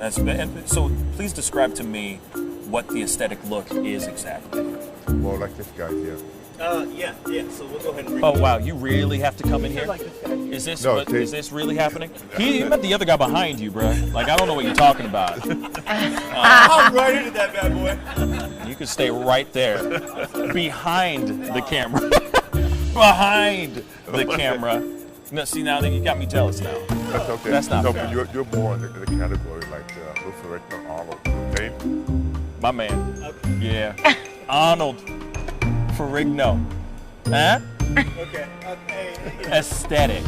So please describe to me what the aesthetic look is exactly. More like this guy here. Yeah. So we'll go ahead and bring Oh wow, you really have to come in here? like this guy. Is this No, is this really happening? He met the other guy behind you, bro. Like I don't know what you're talking about. I'm right into that bad boy. You can stay right there, behind the camera, behind the camera. No, see now that you got me jealous now. That's okay. That's not no, fair. but you're more in the category like Luther Arnold. Okay? My man. Yeah. Arnold Ferrigno. Huh? Okay. Aesthetic.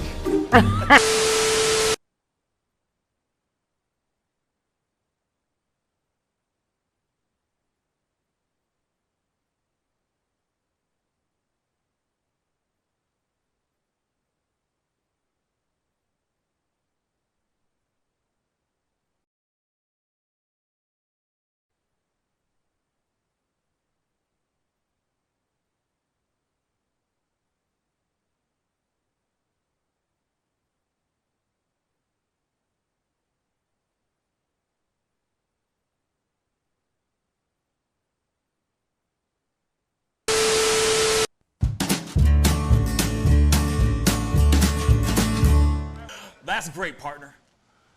That's great, partner.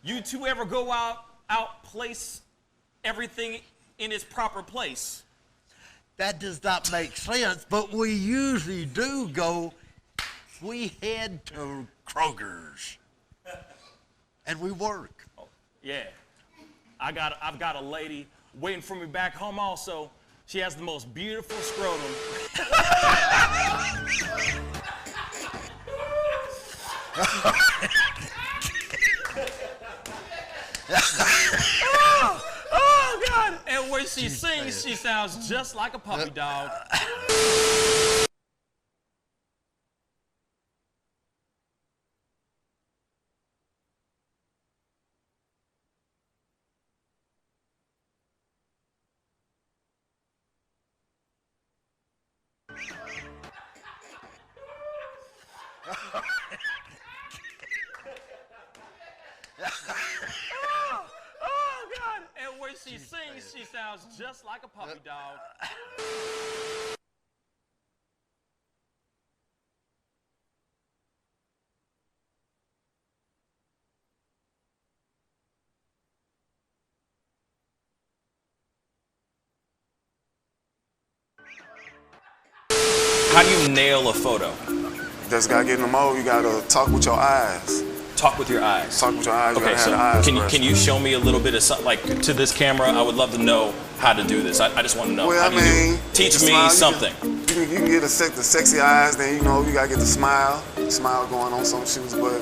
You two ever go outplace everything in its proper place? That does not make sense, but we usually do go, we head to Kroger's and we work. Oh, yeah. I've got a lady waiting for me back home also. She has the most beautiful scrotum. Oh, God. And when she sings, she sounds just like a puppy dog. Oh, God. And when she sings, she sounds just like a puppy dog. How do you nail a photo? Just gotta get in the mode. You gotta talk with your eyes. Talk with your eyes. Talk with your eyes. Okay, you so gotta have the eyes can you show me a little bit of something, like to this camera? I would love to know how to do this. I just want to know. Well, how do you do it? Teach me smile, something. You can get the sexy eyes. Then you gotta get the smile going on some shoes, but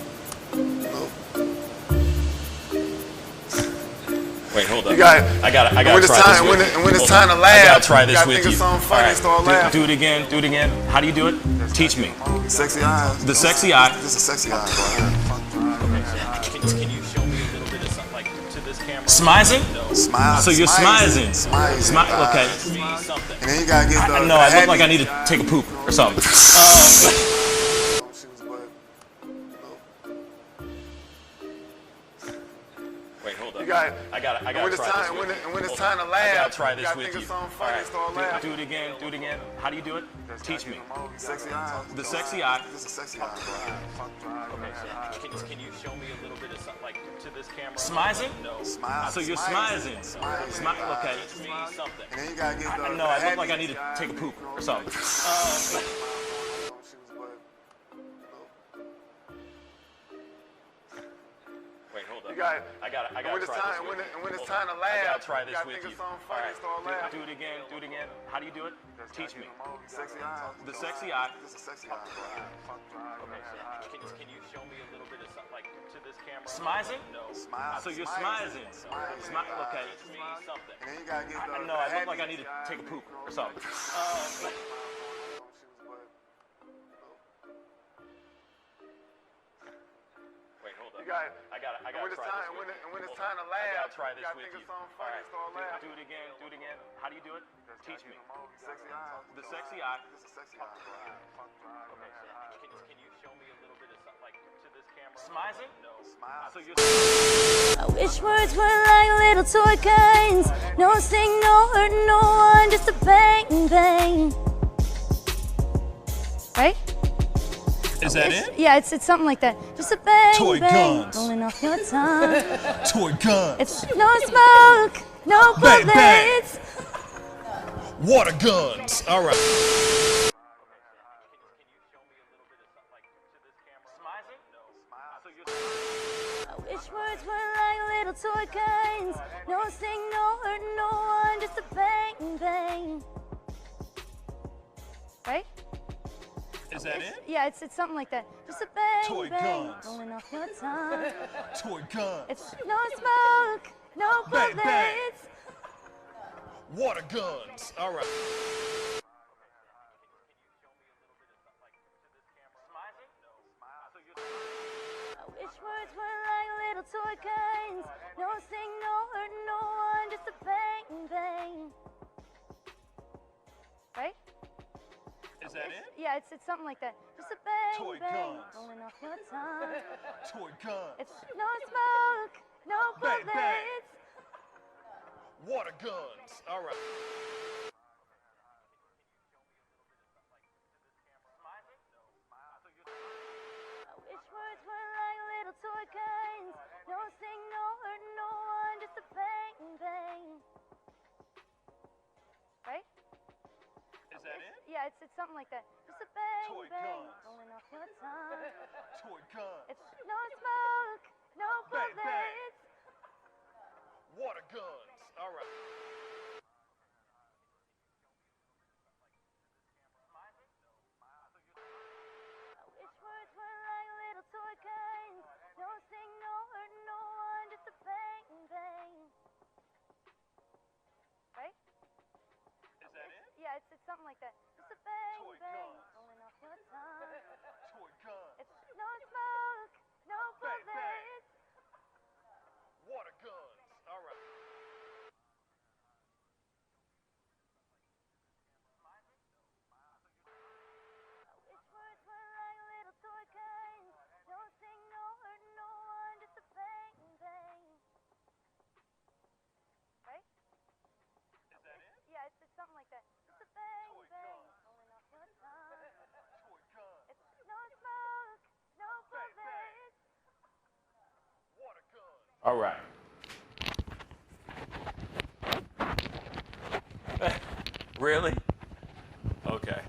Wait, hold up. you got. I gotta when try it's this time, with when, you. when it's Hold time on. to laugh, I gotta try you this gotta with think you. of something funny and start laughing. Do it again. Do it again. How do you do it? Teach me. Sexy eyes. The sexy eye. Just a sexy eye. Go ahead. Can you show me a little bit of something, like to this camera? Smizing? Smile. So you're smizing. Smile. Okay. And then you gotta get the. No, I look like I need to take a poop or something. Wait, hold up. I gotta when it's try time, this with you. when it's Hold time on. to laugh, I gotta try you this gotta with think you. of something All funny and start laughing. do it again. Do it again. How do you do it? Teach me. Sexy eyes. The sexy eye. Just a sexy eye. Okay, so can you show me a little bit of something, like to this camera? Smizing? No. Smile. So you're smizing. Smile. Okay. Teach me something. And then you gotta get the. No, I look like I need to take a poop or something. Wait, hold up. I gotta when it's try time, this with you. when it's Hold time on. to laugh, I gotta try this you gotta with think you. of something All funny right. and start laughing. Do it again. Do it again. How do you do it? Teach me. Sexy eyes. The sexy eye. Just a sexy eye. Okay, so can you show me a little bit of something, like to this camera? Smizing? No. Smile. So you're smizing. Smile. Okay. Teach me something. And then you gotta get the. No, I look like I need to take a poop or something. Wait, hold up. I gotta when it's try time, this with you. when it's Hold time on. to laugh, I gotta try you this gotta with think you. of something All funny right. and start laughing. Do it again. Do it again. How do you do it? Teach me. Sexy eyes. The sexy eye. Just a sexy eye. Okay, so can you show me a little bit of something, like to this camera? I wish words were like little toy guns. No sting, no hurt, no one, just a bang, bang. Right? Is that it? Yeah, it's something like that. Just a bang, Toy bang, guns. rolling off your tongue. Toy guns. It's no smoke, no Bang, bang. bullets. Water guns. All right. I wish words were like little toy guns. No sting, no hurt, no one, just a bang, bang. Right? Is that it? Yeah, it's something like that. Just a bang, Toy bang, guns. rolling off your tongue. Toy guns. It's no smoke, no Bang, bullets. bang. Water guns. All right. I wish words were like little toy guns. No sting, no hurt, no one, just a bang, bang. Right? Is that it? Yeah, it's something like that. Just a bang, Toy bang, guns. rolling off your tongue. Toy guns. It's no smoke, no Bang, bullets. bang. Water guns. All right. I wish words were like little toy guns. No sting, no hurt, no one, just a bang, bang. Right? Is that it? Yeah, it's something like that. Just a bang, Toy bang, guns. rolling off your tongue. Toy guns. It's no smoke, no Bang, bullets. bang. Water guns. All right. I wish words were like little toy guns. No sting, no hurt, no one, just a bang, bang. Right? Is that it? Yeah, it's something like that. Just a bang, Toy bang, guns. rolling off your tongue. Toy guns. It's no smoke, no Bang, bang. bullets. Water guns. All right. I wish words were like little toy guns. No sting, no hurt, no one, just a bang, bang. Right? Is that it? Yeah, it's something like that. Just a bang, Toy bang, guns. rolling off your tongue. Toy guns. It's no smoke, no Bang, bang. bullets. Water guns. All right. Really? Okay.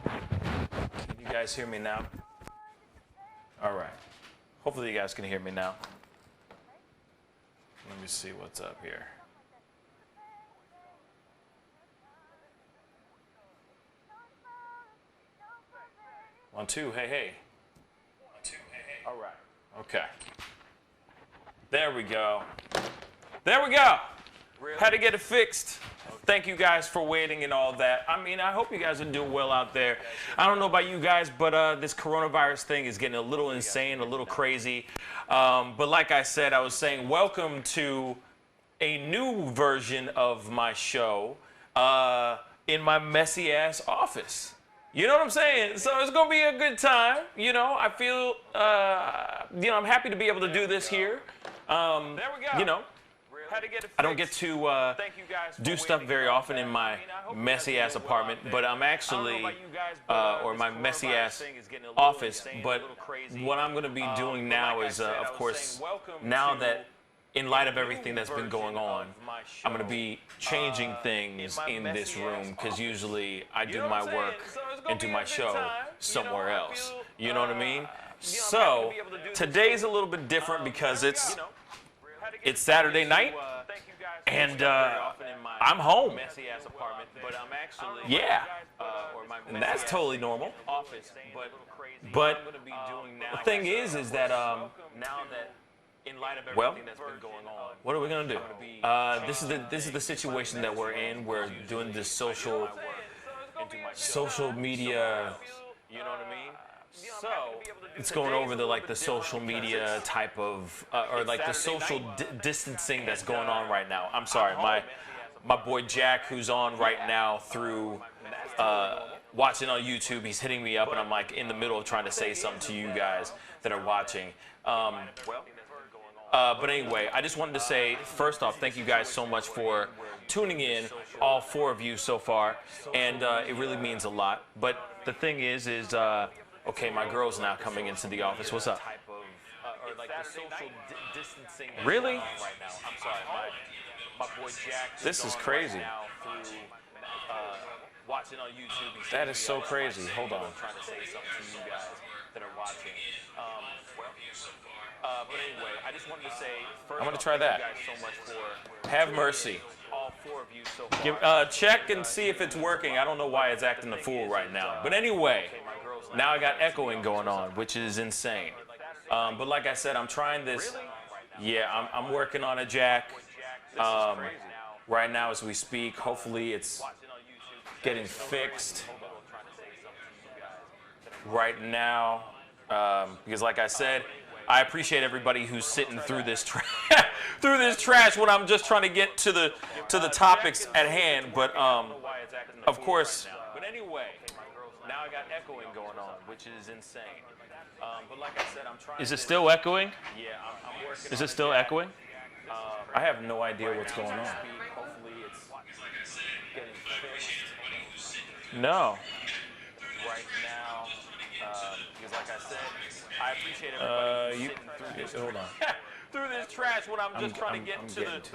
Can you guys hear me now? All right. Hopefully you guys can hear me now. Let me see what's up here. 1, 2, hey, hey. 1, 2, hey, hey. All right. Okay. There we go. There we go. Really? Had to get it fixed. Thank you guys for waiting and all that. I mean, I hope you guys are doing well out there. I don't know about you guys, but this coronavirus thing is getting a little insane, a little crazy. But like I said, I was saying, welcome to a new version of my show in my messy ass office. You know what I'm saying? So it's gonna be a good time. You know, I feel, I'm happy to be able to do this here. There we go. You know, I don't get to do stuff very often in my messy ass apartment, but I'm actually, or my messy ass office. But what I'm gonna be doing now is, of course, now that in light of everything that's been going on, I'm going to be changing things in this room because usually I do my work and do my show somewhere else. You know what I mean? So today's a little bit different because it's Saturday night and I'm home. Yeah, and that's totally normal. But the thing is that now that in light of everything that's been going on, what are we gonna do? This is the situation that we're in. We're doing this social media. You know what I mean? So it's going over the social media type of or like the social distancing that's going on right now. I'm sorry, my boy Jack, who's on right now through watching on YouTube. He's hitting me up, and I'm like in the middle of trying to say something to you guys that are watching. But anyway, I just wanted to say, first off, thank you guys so much for tuning in, all 4 of you so far, and it really means a lot. But the thing is, okay, my girl's now coming into the office. What's up? Really? This is crazy. That is so crazy. Hold on. But anyway, I just wanted to say, I'm going to try that. Have mercy. Check and see if it's working. I don't know why it's acting a fool right now. But anyway, now I got echoing going on, which is insane. But like I said, I'm trying this. Yeah, I'm working on it, Jack. Right now as we speak. Hopefully it's getting fixed right now. Because like I said, I appreciate everybody who's sitting through this through this trash when I'm just trying to get to the topics at hand. But of course. But anyway, now I got echoing going on, which is insane. But like I said, I'm trying. Is it still echoing? Yeah, I'm working. Is it still echoing? I have no idea what's going on. Hopefully it's getting fixed. No. Right now, because like I said, I appreciate everybody sitting through hold on. Through this trash when I'm just trying to get to the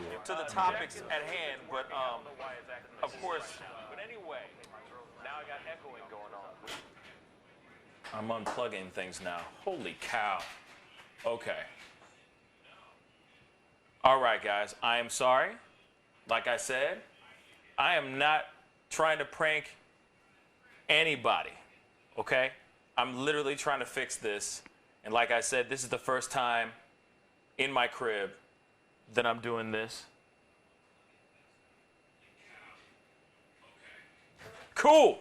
topics at hand. But of course. But anyway, now I got echoing going on. I'm unplugging things now. Holy cow. Okay. All right, guys. I am sorry. Like I said, I am not trying to prank anybody. Okay? I'm literally trying to fix this. And like I said, this is the first time in my crib that I'm doing this. Cool.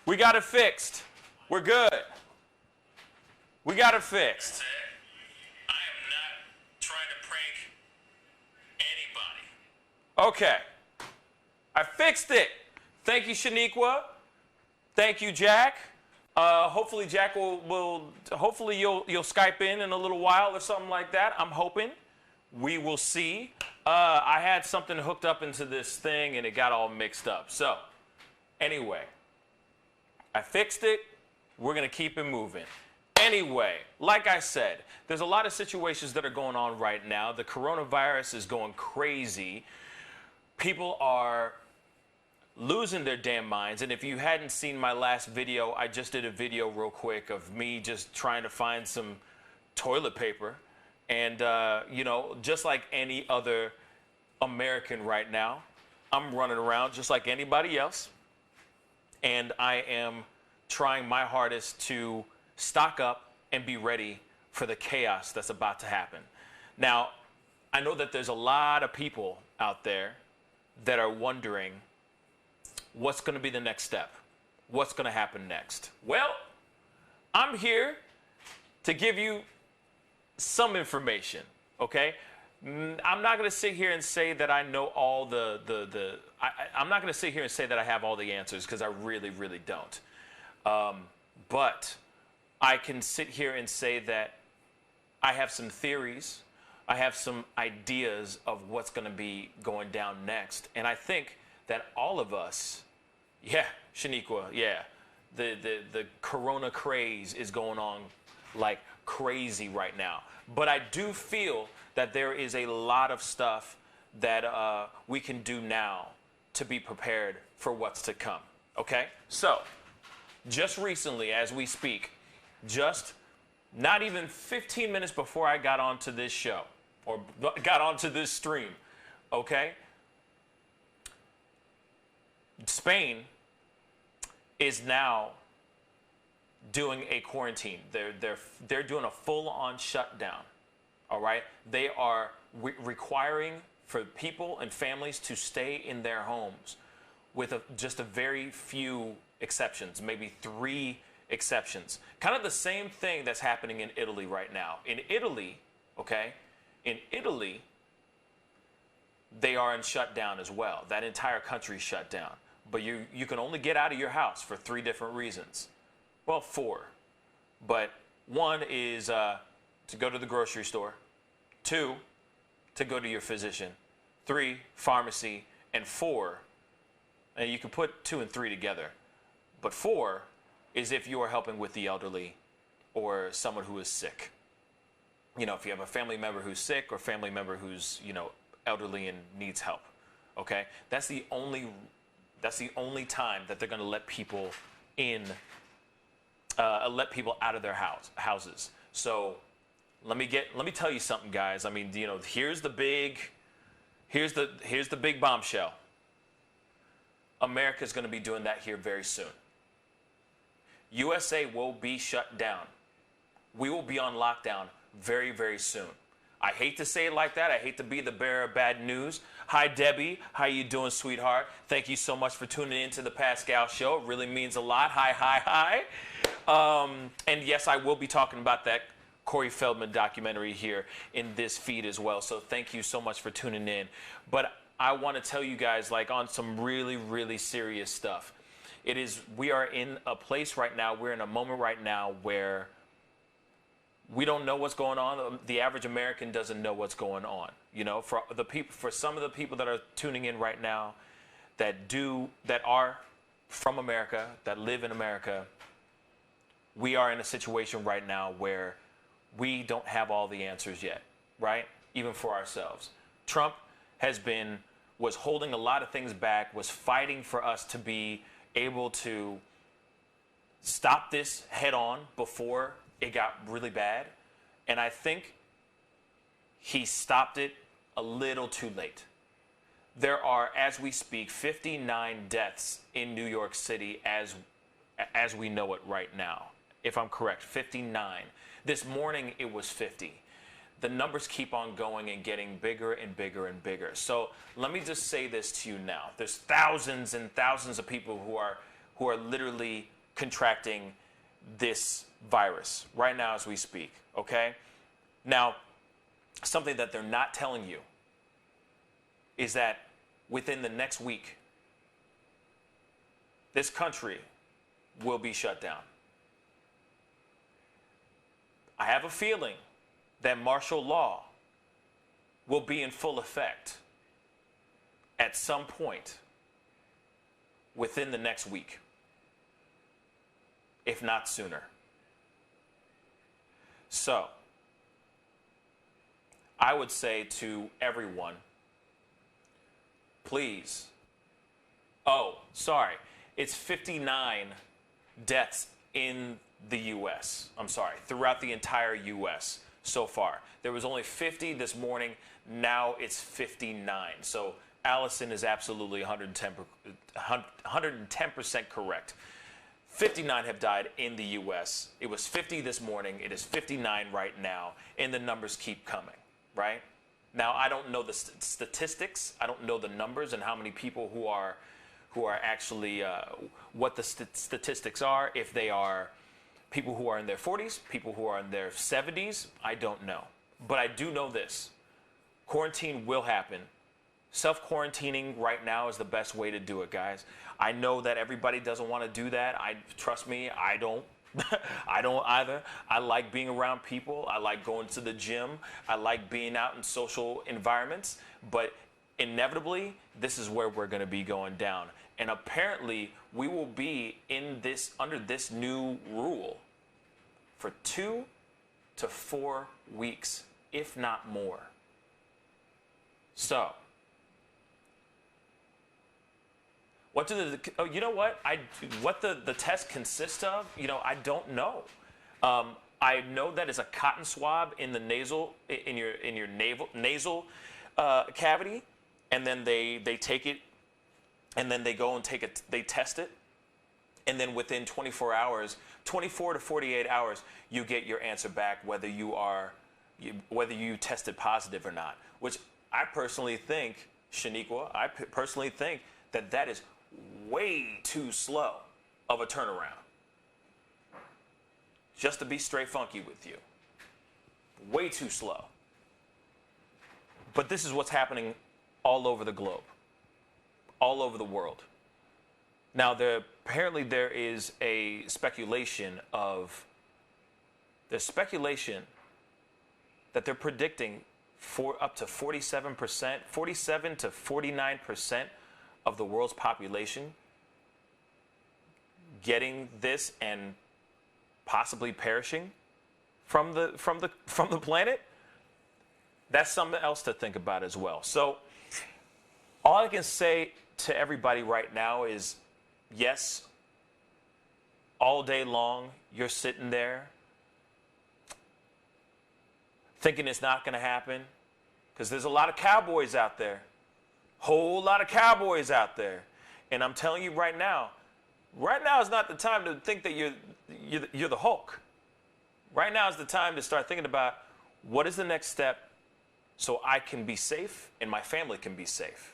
We got it fixed. We're good. We got it fixed. I am not trying to prank anybody. Okay. I fixed it. Thank you, Shaniqua. Thank you, Jack. Hopefully Jack will hopefully you'll Skype in a little while or something like that. I'm hoping. We will see. I had something hooked up into this thing and it got all mixed up. So, anyway, I fixed it. We're going to keep it moving. Anyway, like I said, there's a lot of situations that are going on right now. The coronavirus is going crazy. People are losing their damn minds. And if you hadn't seen my last video, I just did a video real quick of me just trying to find some toilet paper. And, you know, just like any other American right now, I'm running around just like anybody else. And I am trying my hardest to stock up and be ready for the chaos that's about to happen. Now, I know that there's a lot of people out there that are wondering what's going to be the next step? What's going to happen next? Well, I'm here to give you some information, okay? I'm not going to sit here and say that I know all I'm not going to sit here and say that I have all the answers because I really, really don't. But I can sit here and say that I have some theories. I have some ideas of what's going to be going down next. And I think that all of us, yeah, Shaniqua, yeah, the corona craze is going on like crazy right now. But I do feel that there is a lot of stuff that we can do now to be prepared for what's to come, okay? So, just recently, as we speak, just not even 15 minutes before I got onto this show, or got onto this stream, okay? Spain is now doing a quarantine. They're doing a full-on shutdown, all right? They are requiring for people and families to stay in their homes with just a very few exceptions, maybe 3 exceptions. Kind of the same thing that's happening in Italy right now. In Italy, okay, in Italy, they are in shutdown as well. That entire country shut down. but you can only get out of your house for 3 different reasons. Well, 4. But 1 is to go to the grocery store. 2, to go to your physician. 3, pharmacy. And 4, and you can put 2 and 3 together. But 4 is if you are helping with the elderly or someone who is sick. You know, if you have a family member who's sick or family member who's, you know, elderly and needs help. Okay? That's the only time that they're going to let people in, let people out of their houses. So let me tell you something, guys. I mean, you know, here's the big bombshell. America's going to be doing that here very soon. USA will be shut down. We will be on lockdown very, very soon. I hate to say it like that. I hate to be the bearer of bad news. Hi, Debbie. How you doing, sweetheart? Thank you so much for tuning in to the Pascal Show. It really means a lot. Hi. And yes, I will be talking about that Corey Feldman documentary here in this feed as well. So thank you so much for tuning in. But I want to tell you guys, like, on some really, really serious stuff. We are in a place right now, we're in a moment right now where we don't know what's going on. The average American doesn't know what's going on. You know, for some of the people that are tuning in right now that are from America, that live in America, we are in a situation right now where we don't have all the answers yet, right? Even for ourselves. Trump was holding a lot of things back, was fighting for us to be able to stop this head on before it got really bad. And I think he stopped it a little too late. There are, as we speak, 59 deaths in New York City as we know it right now. If I'm correct, 59. This morning it was 50. The numbers keep on going and getting bigger and bigger and bigger. So let me just say this to you now. There's thousands and thousands of people who are literally contracting this virus right now as we speak, okay? Now, something that they're not telling you is that within the next week, this country will be shut down. I have a feeling that martial law will be in full effect at some point within the next week, if not sooner. So, I would say to everyone, please, it's 59 deaths in the U.S. I'm sorry, throughout the entire U.S. so far. There was only 50 this morning. Now it's 59. So Allison is absolutely 110% correct. 59 have died in the U.S. It was 50 this morning. It is 59 right now, and the numbers keep coming, right? Now, I don't know the statistics. I don't know the numbers and how many people who are actually, what the statistics are, if they are people who are in their 40s, people who are in their 70s, I don't know. But I do know this. Quarantine will happen. Self-quarantining right now is the best way to do it, guys. I know that everybody doesn't want to do that. Trust me, I don't. I don't either. I like being around people. I like going to the gym. I like being out in social environments. But inevitably, this is where we're going to be going down. And apparently, we will be under this new rule for 2 to 4 weeks, if not more. So, what the test consists of, I don't know. I know that it's a cotton swab in the nasal cavity, and then they take it, and then they go and they test it, and then within 24 to 48 hours, you get your answer back whether you tested positive or not. Which I personally think, Shaniqua, that is way too slow of a turnaround. Just to be straight funky with you. Way too slow. But this is what's happening all over the globe. All over the world. Now, apparently there is a speculation that they're predicting for up to 47%, 47 to 49% of the world's population getting this and possibly perishing from the planet. That's something else to think about as well. So all I can say to everybody right now is, yes, all day long you're sitting there thinking it's not going to happen, because there's a lot of cowboys out there, whole lot of cowboys out there, and I'm telling you right now is not the time to think that you're the Hulk. Right now is the time to start thinking about what is the next step so I can be safe and my family can be safe.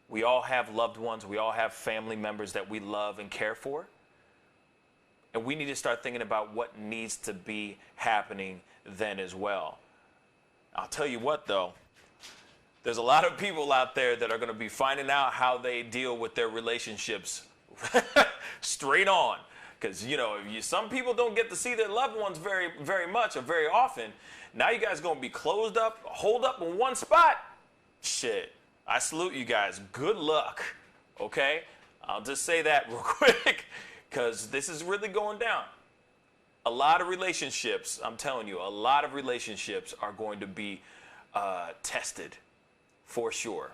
We all have loved ones. We all have family members that we love and care for. And we need to start thinking about what needs to be happening then as well. I'll tell you what, though. There's a lot of people out there that are going to be finding out how they deal with their relationships straight on. Because, some people don't get to see their loved ones very, very much or very often. Now you guys going to be closed up, holed up in one spot. Shit. I salute you guys. Good luck. Okay? I'll just say that real quick, because this is really going down. A lot of relationships, I'm telling you, a lot of relationships are going to be tested for sure.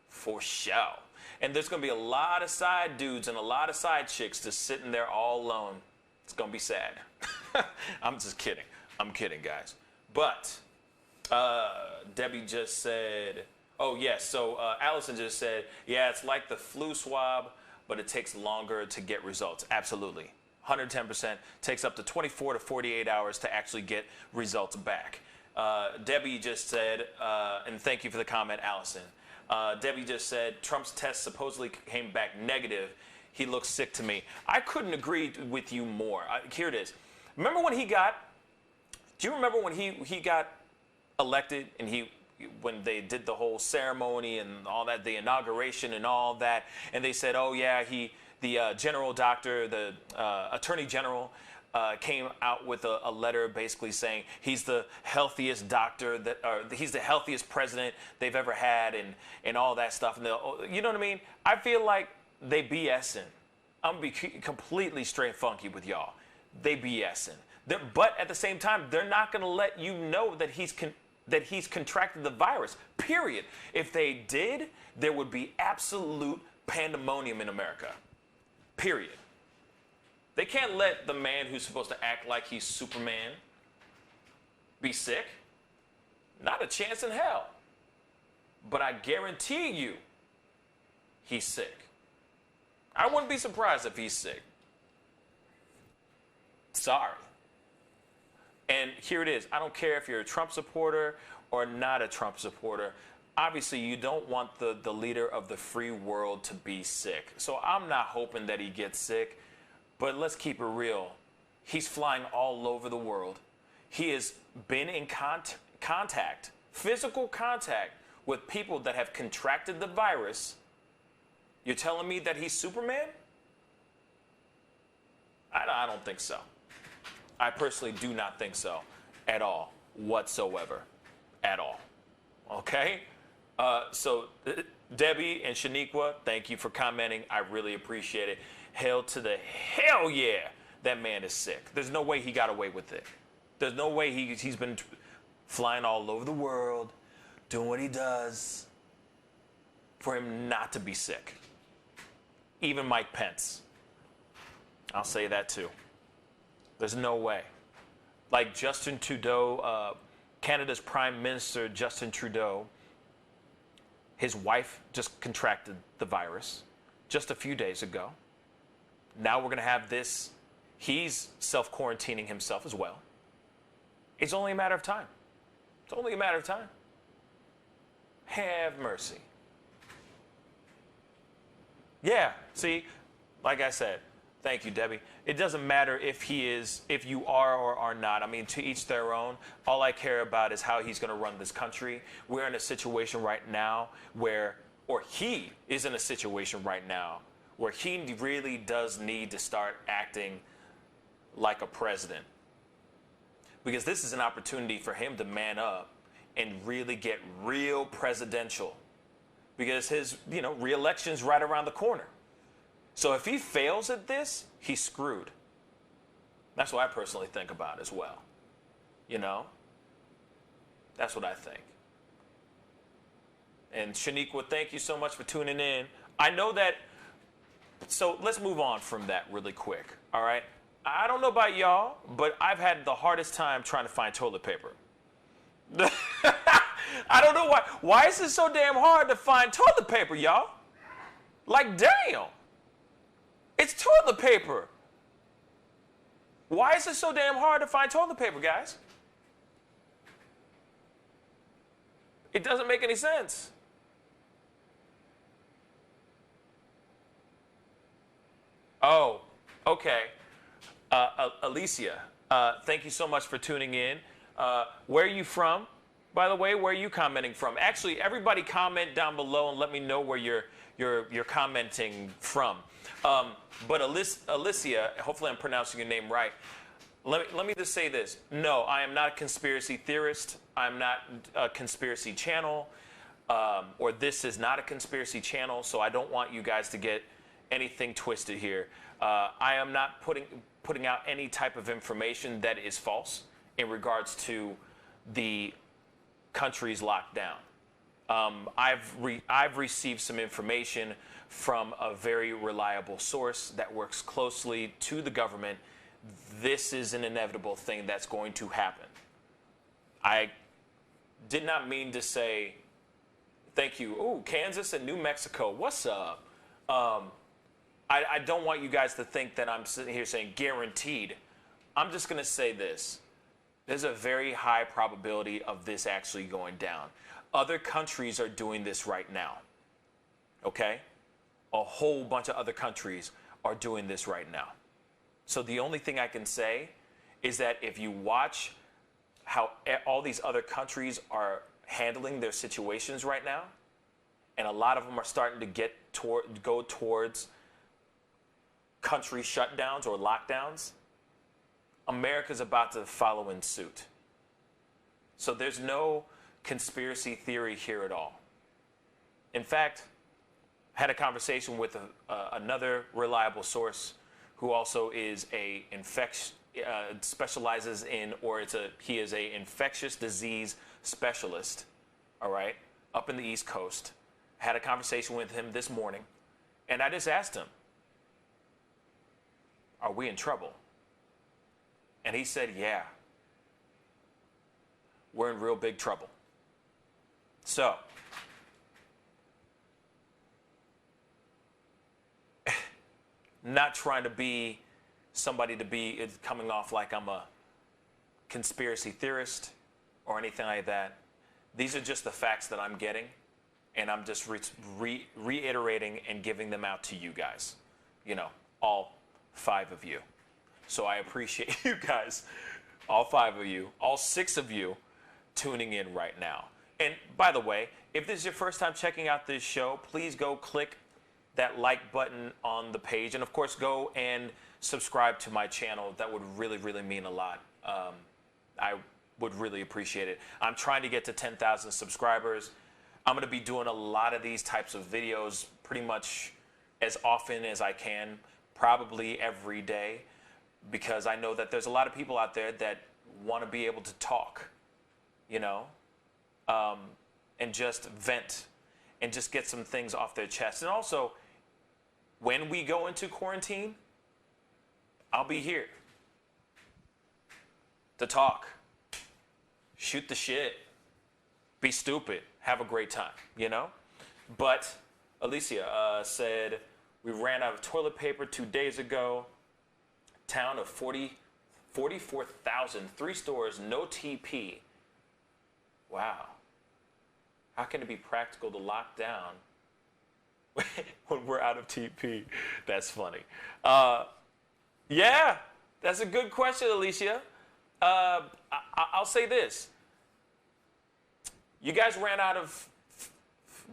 For sure. And there's going to be a lot of side dudes and a lot of side chicks just sitting there all alone. It's going to be sad. I'm just kidding. I'm kidding, guys. But Debbie just said, oh, yes. So Allison just said, yeah, it's like the flu swab, but it takes longer to get results. Absolutely. 110%. Takes up to 24 to 48 hours to actually get results back. Debbie just said, and thank you for the comment, Allison. Debbie just said, Trump's test supposedly came back negative. He looks sick to me. I couldn't agree with you more. Here it is. Do you remember when he got elected and when they did the whole ceremony and all that, the inauguration and all that, and they said, oh yeah, the general doctor, the attorney general, came out with a letter basically saying he's the healthiest doctor he's the healthiest president they've ever had and all that stuff. And you know what I mean? I feel like they BSing. I'm gonna be completely straight funky with y'all. They BSing. But at the same time, they're not gonna let you know that he's contracted the virus. Period. If they did, there would be absolute pandemonium in America. Period. They can't let the man who's supposed to act like he's Superman be sick. Not a chance in hell. But I guarantee you, he's sick. I wouldn't be surprised if he's sick. Sorry. And here it is. I don't care if you're a Trump supporter or not a Trump supporter. Obviously, you don't want the leader of the free world to be sick. So I'm not hoping that he gets sick. But let's keep it real. He's flying all over the world. He has been in contact, physical contact, with people that have contracted the virus. You're telling me that he's Superman? I don't think so. I personally do not think so at all, whatsoever, at all. Okay? So Debbie and Shaniqua, thank you for commenting. I really appreciate it. Hell to the hell yeah, that man is sick. There's no way he got away with it. There's no way he's been flying all over the world, doing what he does, for him not to be sick. Even Mike Pence. I'll say that too. There's no way. Like Justin Trudeau, Canada's Prime Minister Justin Trudeau, his wife just contracted the virus just a few days ago. Now we're going to have this. He's self-quarantining himself as well. It's only a matter of time. It's only a matter of time. Have mercy. Yeah, see, like I said, thank you, Debbie. It doesn't matter if you are or are not. I mean, to each their own. All I care about is how he's going to run this country. We're in a situation right now he is in a situation right now where he really does need to start acting like a president. Because this is an opportunity for him to man up and really get real presidential. Because his, re-election's right around the corner. So if he fails at this, he's screwed. That's what I personally think about as well. That's what I think. And Shaniqua, thank you so much for tuning in. I know that, so let's move on from that really quick, all right? I don't know about y'all, but I've had the hardest time trying to find toilet paper. I don't know why. Why is it so damn hard to find toilet paper, y'all? Like, damn. It's toilet paper. Why is it so damn hard to find toilet paper, guys? It doesn't make any sense. Oh, okay. Alicia, thank you so much for tuning in. Where are you from? By the way, where are you commenting from? Actually, everybody comment down below and let me know where you're commenting from. But Alicia, hopefully I'm pronouncing your name right. Let me just say this. No, I am not a conspiracy theorist. I'm not a conspiracy channel. Or this is not a conspiracy channel, so I don't want you guys to get anything twisted here. I am not putting out any type of information that is false in regards to the country's lockdown. I've received some information from a very reliable source that works closely to the government. This is an inevitable thing that's going to happen. I did not mean to say, thank you. Ooh, Kansas and New Mexico, what's up? I don't want you guys to think that I'm sitting here saying guaranteed. I'm just going to say this. There's a very high probability of this actually going down. Other countries are doing this right now. Okay? A whole bunch of other countries are doing this right now. So the only thing I can say is that if you watch how all these other countries are handling their situations right now, and a lot of them are starting to go towards country shutdowns or lockdowns, America's about to follow in suit. So there's no conspiracy theory here at all. In fact, I had a conversation with another reliable source who also is specializes in, he is a infectious disease specialist, all right, up in the East Coast. I had a conversation with him this morning, and I just asked him, are we in trouble? And he said, yeah, we're in real big trouble. So, not trying to be somebody to be coming off like I'm a conspiracy theorist or anything like that. These are just the facts that I'm getting, and I'm just reiterating and giving them out to you guys, all 5 of you. So I appreciate you guys, all 5 of you, all 6 of you tuning in right now. And by the way, if this is your first time checking out this show, please go click that like button on the page. And of course, go and subscribe to my channel. That would really, really mean a lot. I would really appreciate it. I'm trying to get to 10,000 subscribers. I'm going to be doing a lot of these types of videos pretty much as often as I can, probably every day, because I know that there's a lot of people out there that want to be able to talk, and just vent and just get some things off their chest. And also, when we go into quarantine, I'll be here to talk, shoot the shit, be stupid, have a great time, But Alicia said, we ran out of toilet paper 2 days ago. Town of 44,000, 3 stores, no TP. Wow. How can it be practical to lock down when we're out of TP? That's funny. Yeah, that's a good question, Alicia. I'll say this. You guys ran out of,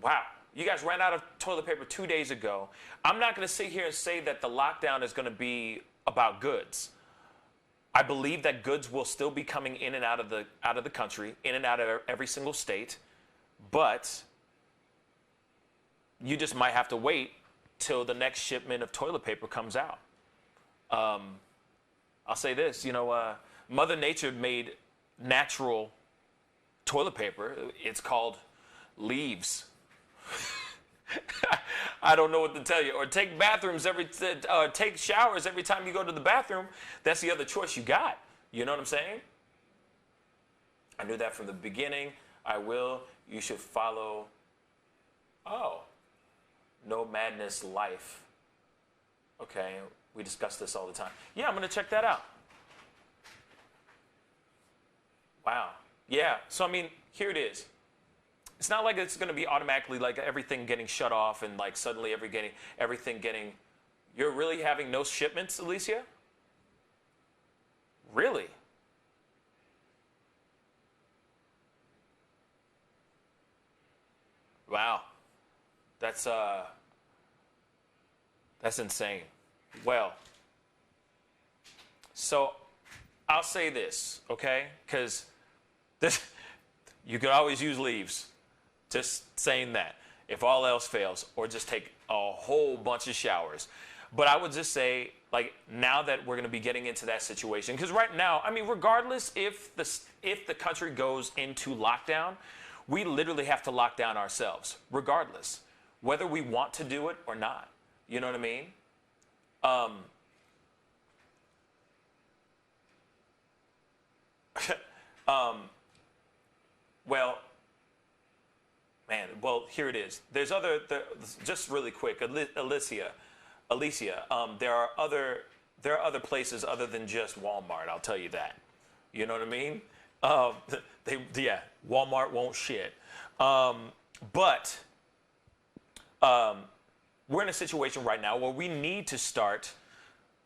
wow, You guys ran out of toilet paper 2 days ago. I'm not going to sit here and say that the lockdown is going to be about goods. I believe that goods will still be coming in and out of the country, in and out of every single state, but you just might have to wait till the next shipment of toilet paper comes out. I'll say this, Mother Nature made natural toilet paper. It's called leaves. I don't know what to tell you. Or take take showers every time you go to the bathroom. That's the other choice you got. You know what I'm saying? I knew that from the beginning. You should follow. Oh, no madness life. Okay, we discuss this all the time. Yeah, I'm gonna check that out. Wow. Yeah. So here it is. It's not like it's going to be automatically like everything getting shut off and like suddenly everything getting. You're really having no shipments, Alicia? Really? Wow. That's insane. Well, so I'll say this, okay? Because you could always use leaves. Just saying that. If all else fails, or just take a whole bunch of showers. But I would just say, like, now that we're going to be getting into that situation, because right now, regardless if the country goes into lockdown, we literally have to lock down ourselves, regardless, whether we want to do it or not. You know what I mean? Well, here it is. Just really quick, Alicia, there are other places other than just Walmart. I'll tell you that. You know what I mean? Walmart won't shit. But we're in a situation right now where we need to start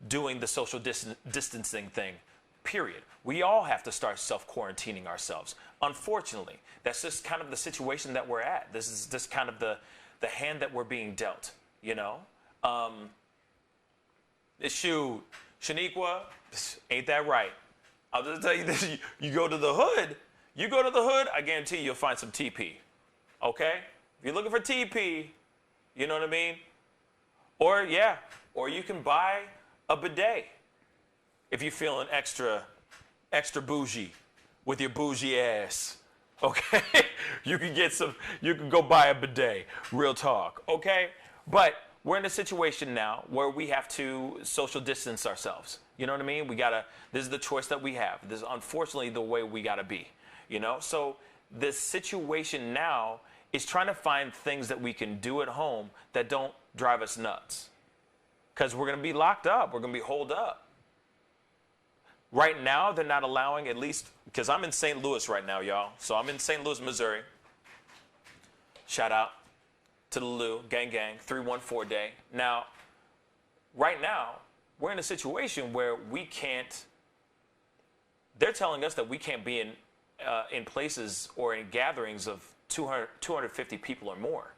doing the social distancing thing. Period. We all have to start self-quarantining ourselves. Unfortunately, that's just kind of the situation that we're at. This is just kind of the hand that we're being dealt, Shoot, Shaniqua, ain't that right? I'll just tell you this, you go to the hood, I guarantee you'll find some TP, okay? If you're looking for TP, you know what I mean? Or you can buy a bidet. If you're feeling extra bougie with your bougie ass, okay? You can go buy a bidet, real talk, okay? But we're in a situation now where we have to social distance ourselves. You know what I mean? This is the choice that we have. This is unfortunately the way we gotta be, So this situation now is trying to find things that we can do at home that don't drive us nuts. Because we're gonna be locked up, we're gonna be holed up. Right now, they're not allowing, at least, because I'm in St. Louis right now, y'all. So I'm in St. Louis, Missouri. Shout out to the Lou, gang, 314 day. Now, right now, we're in a situation where we can't, they're telling us that we can't be in places or in gatherings of 250 people or more.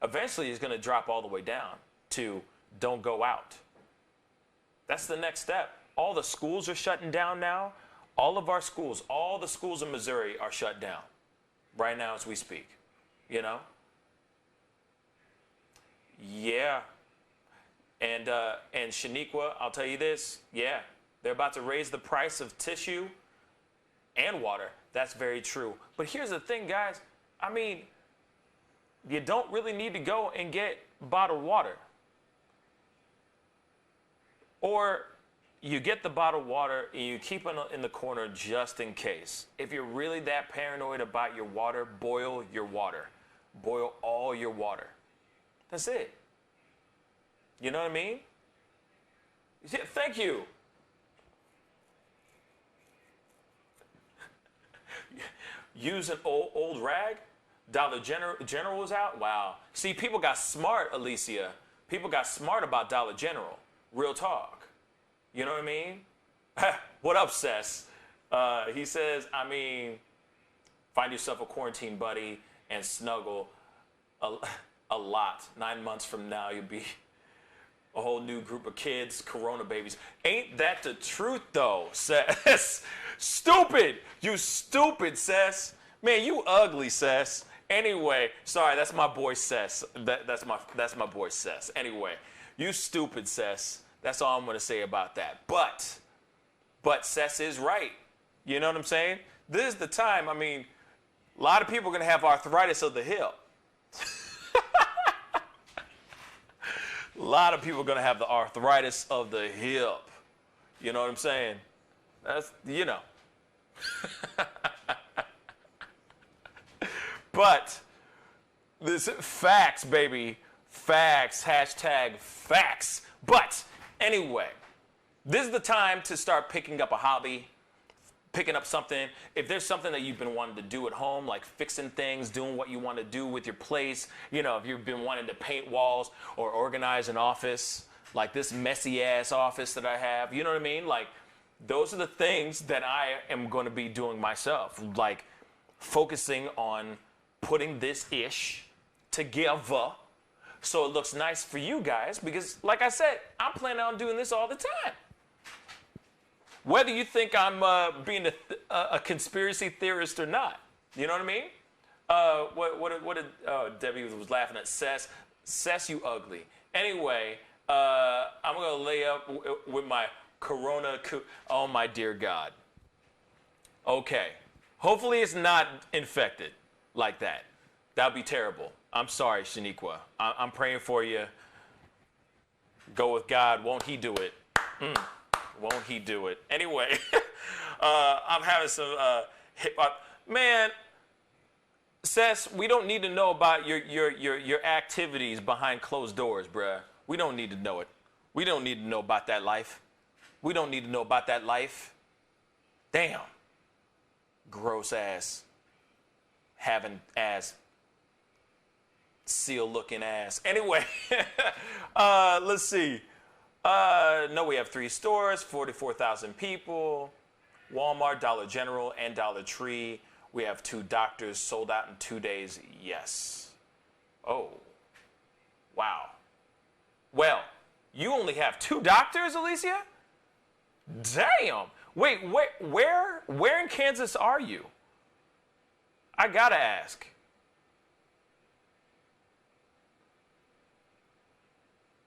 Eventually, it's going to drop all the way down to don't go out. That's the next step. All the schools are shutting down now. All of our schools, all the schools in Missouri are shut down right now as we speak, Yeah. And Shaniqua, I'll tell you this. Yeah, they're about to raise the price of tissue and water. That's very true. But here's the thing, guys. You don't really need to go and get bottled water. Or you get the bottled water and you keep it in the corner just in case. If you're really that paranoid about your water, boil your water. Boil all your water. That's it. You know what I mean? Yeah, thank you. Use an old rag? Dollar General was out? Wow. See, people got smart, Alicia. People got smart about Dollar General. Real talk. You know what I mean? What up, Sess? He says, find yourself a quarantine buddy and snuggle. a lot. 9 months from now, you'll be a whole new group of kids, corona babies. Ain't that the truth, though, Sess? Stupid! You stupid, Sess. Man, you ugly, Sess. Anyway, sorry, that's my boy, Sess. That's my boy, Sess. Anyway, you stupid, Sess. That's all I'm going to say about that. But Sess is right. You know what I'm saying? This is the time. I mean, a lot of people are going to have arthritis of the hip. A lot of people are going to have the arthritis of the hip. You know what I'm saying? That's, you know. But this facts, baby. Facts. Hashtag facts. But anyway, this is the time to start picking up a hobby, picking up something. If there's something that you've been wanting to do at home, like fixing things, doing what you want to do with your place, you know, if you've been wanting to paint walls or organize an office, like this messy ass office that I have, you know what I mean? Like, those are the things that I am going to be doing myself, like focusing on putting this ish together so it looks nice for you guys, because like I said, I'm planning on doing this all the time. Whether you think I'm being a conspiracy theorist or not, you know what I mean? What did Debbie was laughing at Sess? Sess, you ugly. Anyway, I'm gonna lay up with my Corona. Oh my dear God. Okay, hopefully it's not infected like that. That'd be terrible. I'm sorry, Shaniqua. I'm praying for you. Go with God. Won't He do it? Won't He do it? Anyway, I'm having some hip hop. Man, Sess, we don't need to know about your activities behind closed doors, bruh. We don't need to know it. We don't need to know about that life. We don't need to know about that life. Damn. Gross ass. Having ass. Seal looking ass. Anyway, let's see. No, we have 3 stores, 44,000 people, Walmart, Dollar General, and Dollar Tree. We have 2 doctors sold out in 2 days. Yes. Oh. Wow. Well, you only have 2 doctors, Alicia? Damn. Wait, where in Kansas are you? I gotta ask.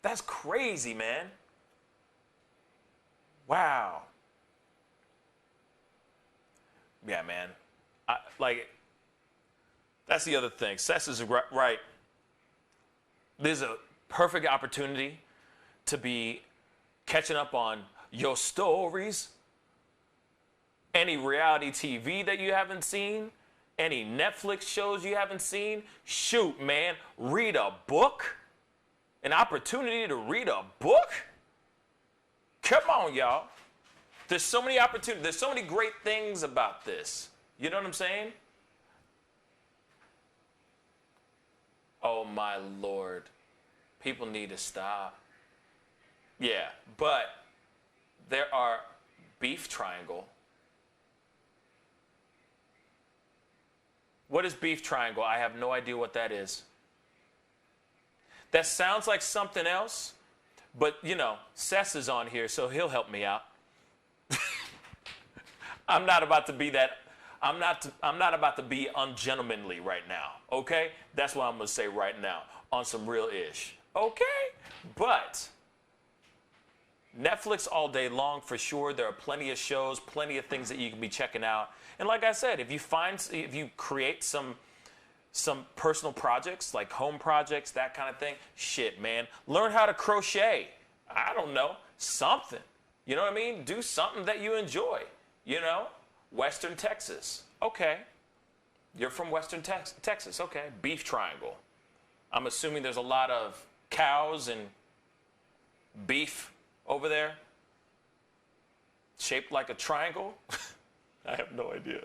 That's crazy, man. Wow. Yeah, man. That's the other thing. Sess is right. There's a perfect opportunity to be catching up on your stories, any reality TV that you haven't seen, any Netflix shows you haven't seen. Shoot, man, read a book. An opportunity to read a book? Come on, y'all. There's so many opportunities. There's so many great things about this. You know what I'm saying? Oh, my Lord. People need to stop. Yeah, but there are beef triangle. What is beef triangle? I have no idea what that is. That sounds like something else, but, you know, Sess is on here, so he'll help me out. I'm not about to be that. I'm not about to be ungentlemanly right now, okay? That's what I'm going to say right now, on some real ish, okay? But Netflix all day long, for sure. There are plenty of shows, plenty of things that you can be checking out. And like I said, if you create some personal projects, like home projects, that kind of thing, shit, man. Learn how to crochet. I don't know, something. You know what I mean? Do something that you enjoy, you know? Western Texas. Okay. You're from Western Texas. Okay. Beef triangle. I'm assuming there's a lot of cows and beef over there, shaped like a triangle. I have no idea.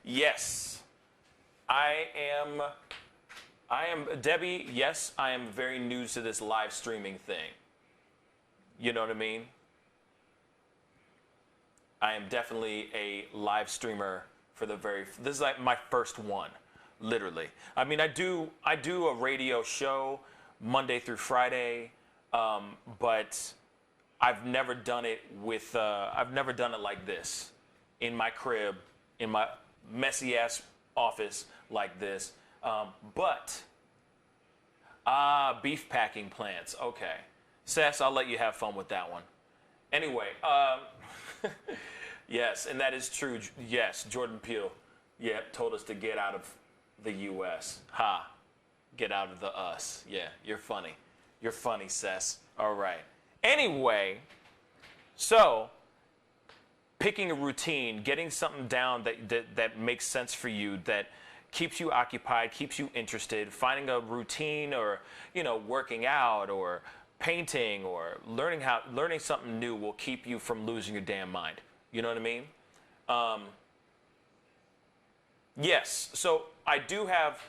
Yes, I am, Debbie, yes, I am very new to this live streaming thing. You know what I mean? I am definitely a live streamer this is like my first one. literally. I mean, I do a radio show Monday through Friday, but I've never done it with. I've never done it like this, in my crib, in my messy ass office like this. But beef packing plants. Okay, Sess, I'll let you have fun with that one. Anyway, yes, and that is true. Yes, Jordan Peele, told us to get out of the U.S. Ha, get out of the us. Yeah, you're funny. You're funny, Sess. All right. Anyway, so picking a routine, getting something down that makes sense for you, that keeps you occupied, keeps you interested, finding a routine, or working out or painting or learning something new will keep you from losing your damn mind. You know what I mean? Yes. So I do have.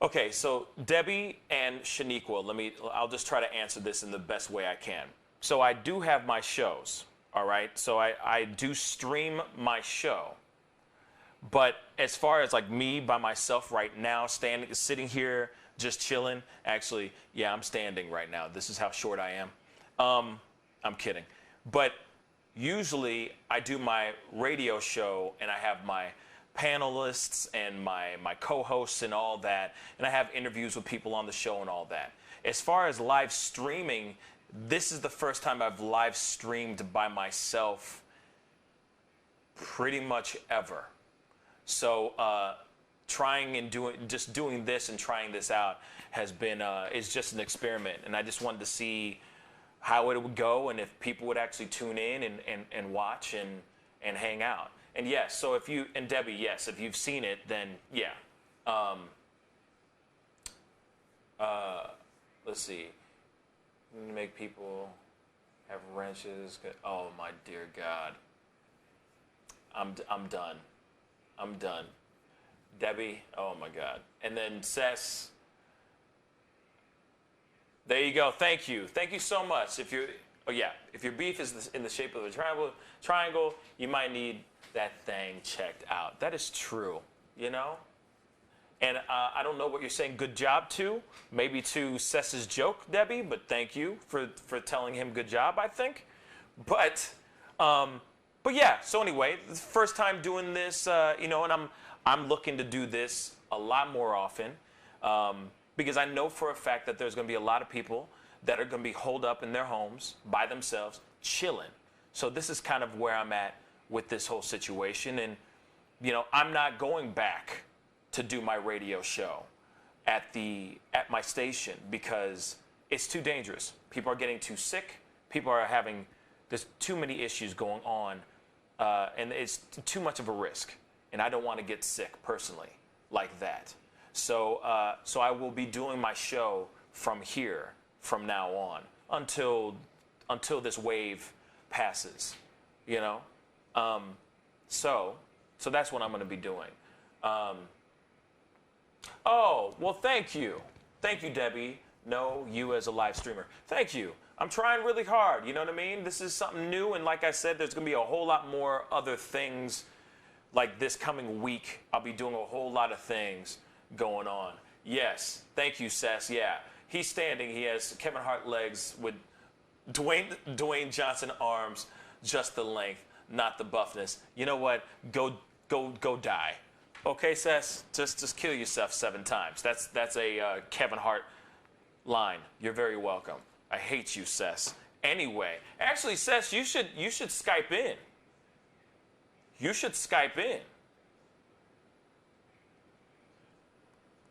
Okay. So Debbie and Shaniqua, I'll just try to answer this in the best way I can. So I do have my shows. All right. So I do stream my show. But as far as like me by myself right now, sitting here, just chilling. Actually, yeah, I'm standing right now. This is how short I am. I'm kidding. But usually I do my radio show and I have my panelists and my co-hosts and all that. And I have interviews with people on the show and all that. As far as live streaming, this is the first time I've live streamed by myself pretty much ever. So doing this and trying this out has been is just an experiment, and I just wanted to see how it would go and if people would actually tune in and watch and hang out. And yes, so if you and Debbie, yes, if you've seen it, then yeah. Let's see. Make people have wrenches. Oh my dear God. I'm done. I'm done. Debbie, oh my God. And then Sess. There you go. Thank you. Thank you so much. If your beef is in the shape of a triangle, you might need that thing checked out. That is true, And I don't know what you're saying good job to. Maybe to Sess's joke, Debbie, but thank you for telling him good job, I think. But yeah, so anyway, the first time doing this, and I'm looking to do this a lot more often because I know for a fact that there's going to be a lot of people that are going to be holed up in their homes by themselves, chilling. So this is kind of where I'm at with this whole situation. And, I'm not going back to do my radio show at my station because it's too dangerous. People are getting too sick. People are there's too many issues going on. And it's too much of a risk, and I don't want to get sick personally like that. So I will be doing my show from here from now on until this wave passes, So that's what I'm going to be doing. Oh, well, thank you, Debbie. No, you as a live streamer. Thank you. I'm trying really hard, you know what I mean? This is something new, and like I said, there's going to be a whole lot more other things like this coming week. I'll be doing a whole lot of things going on. Yes, thank you, Sess. Yeah, he's standing. He has Kevin Hart legs with Dwayne Johnson arms, just the length, not the buffness. You know what? Go die. Okay, Sess? Just kill yourself 7 times. That's a Kevin Hart line. You're very welcome. I hate you, Sess. Anyway, actually, Sess, you should Skype in. You should Skype in.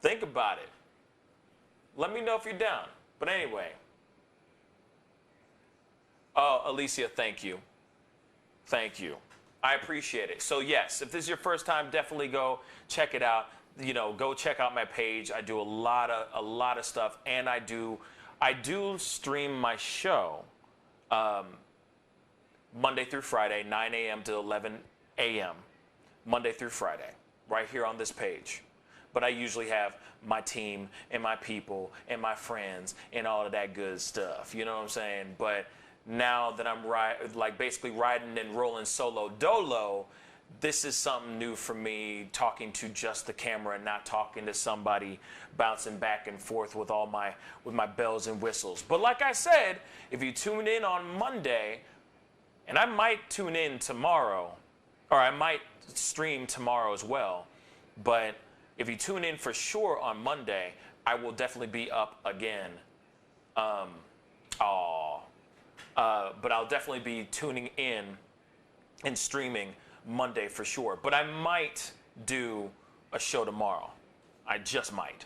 Think about it. Let me know if you're down. But anyway. Oh, Alicia, thank you. Thank you. I appreciate it. So yes, if this is your first time, definitely go check it out. Go check out my page. I do a lot of stuff, and I do stream my show Monday through Friday, 9 a.m. to 11 a.m. Monday through Friday, right here on this page. But I usually have my team and my people and my friends and all of that good stuff. You know what I'm saying? But now that I'm basically riding and rolling solo dolo, this is something new for me, talking to just the camera and not talking to somebody, bouncing back and forth with my bells and whistles. But like I said, if you tune in on Monday, and I might tune in tomorrow, or I might stream tomorrow as well, but if you tune in for sure on Monday, I will definitely be up again. But I'll definitely be tuning in and streaming Monday for sure. But I might do a show tomorrow. I just might.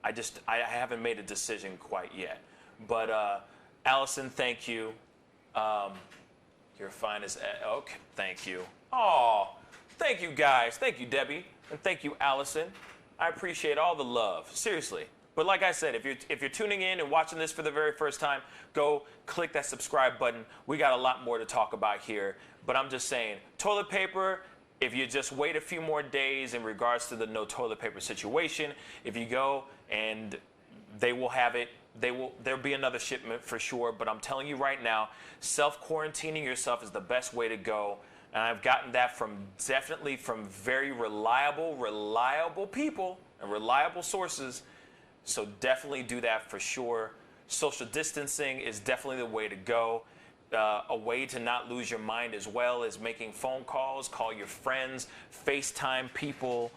I haven't made a decision quite yet. But Allison, thank you. You're fine as okay. Thank you. Oh, thank you guys. Thank you, Debbie, and thank you, Allison. I appreciate all the love. Seriously. But like I said, if you're tuning in and watching this for the very first time, go click that subscribe button. We got a lot more to talk about here. But I'm just saying, toilet paper, if you just wait a few more days in regards to the no toilet paper situation, if you go and they will have it, there'll be another shipment for sure. But I'm telling you right now, self-quarantining yourself is the best way to go. And I've gotten that definitely from very reliable people and reliable sources. So definitely do that for sure. Social distancing is definitely the way to go. A way to not lose your mind as well is making phone calls, call your friends, FaceTime people.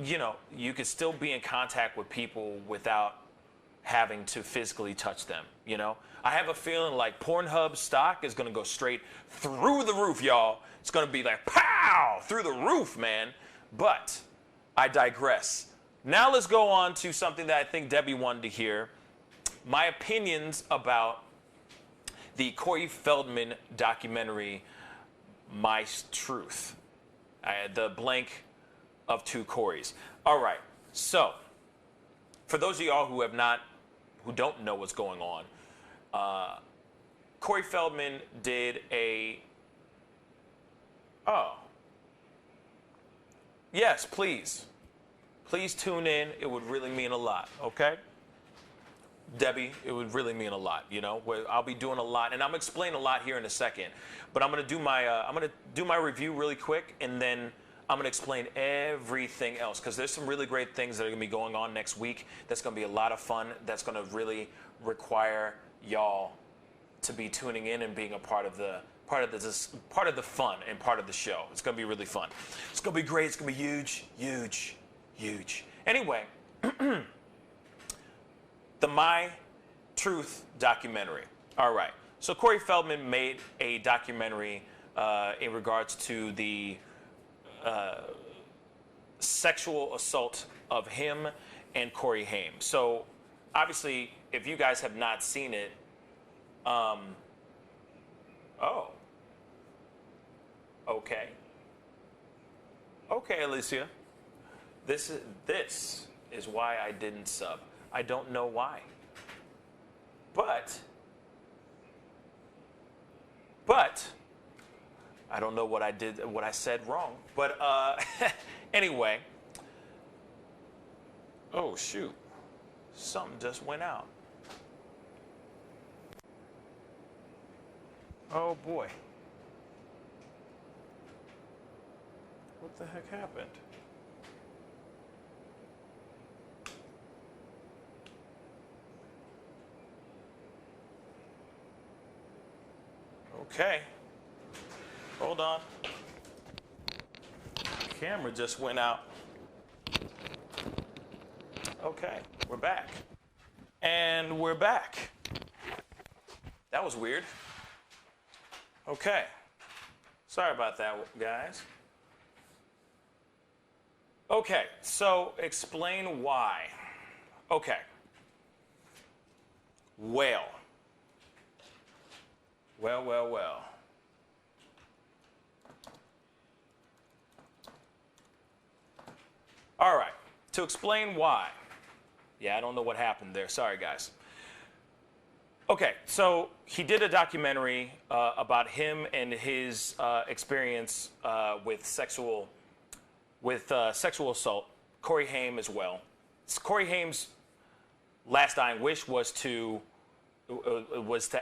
You know, you can still be in contact with people without having to physically touch them, you know? I have a feeling like Pornhub stock is going to go straight through the roof, y'all. It's going to be like, pow, through the roof, man. But I digress. Now let's go on to something that I think Debbie wanted to hear. My opinions about the Corey Feldman documentary, My Truth. The blank of two Corys. All right, so for those of y'all who don't know what's going on, Corey Feldman did yes, please tune in. It would really mean a lot, okay? Debbie, it would really mean a lot, you know. I'll be doing a lot, and I'm gonna explain a lot here in a second. But I'm gonna do my review really quick, and then I'm gonna explain everything else because there's some really great things that are gonna be going on next week. That's gonna be a lot of fun. That's gonna really require y'all to be tuning in and being a part of the fun and part of the show. It's gonna be really fun. It's gonna be great. It's gonna be huge, huge, huge. Anyway. The My Truth documentary. All right. So Corey Feldman made a documentary in regards to the sexual assault of him and Corey Haim. So obviously, if you guys have not seen it, okay. Okay, Alicia. This is why I didn't sub. I don't know why. But I don't know what I said wrong. But anyway. Oh shoot. Something just went out. Oh boy. What the heck happened? Okay. Hold on. Camera just went out. Okay, we're back. And we're back. That was weird. Okay. Sorry about that, guys. Okay, so explain why. Okay. Well. All right, to explain why. Yeah, I don't know what happened there. Sorry, guys. Okay, so he did a documentary about him and his experience with sexual assault. Corey Haim as well. Corey Haim's last dying wish was to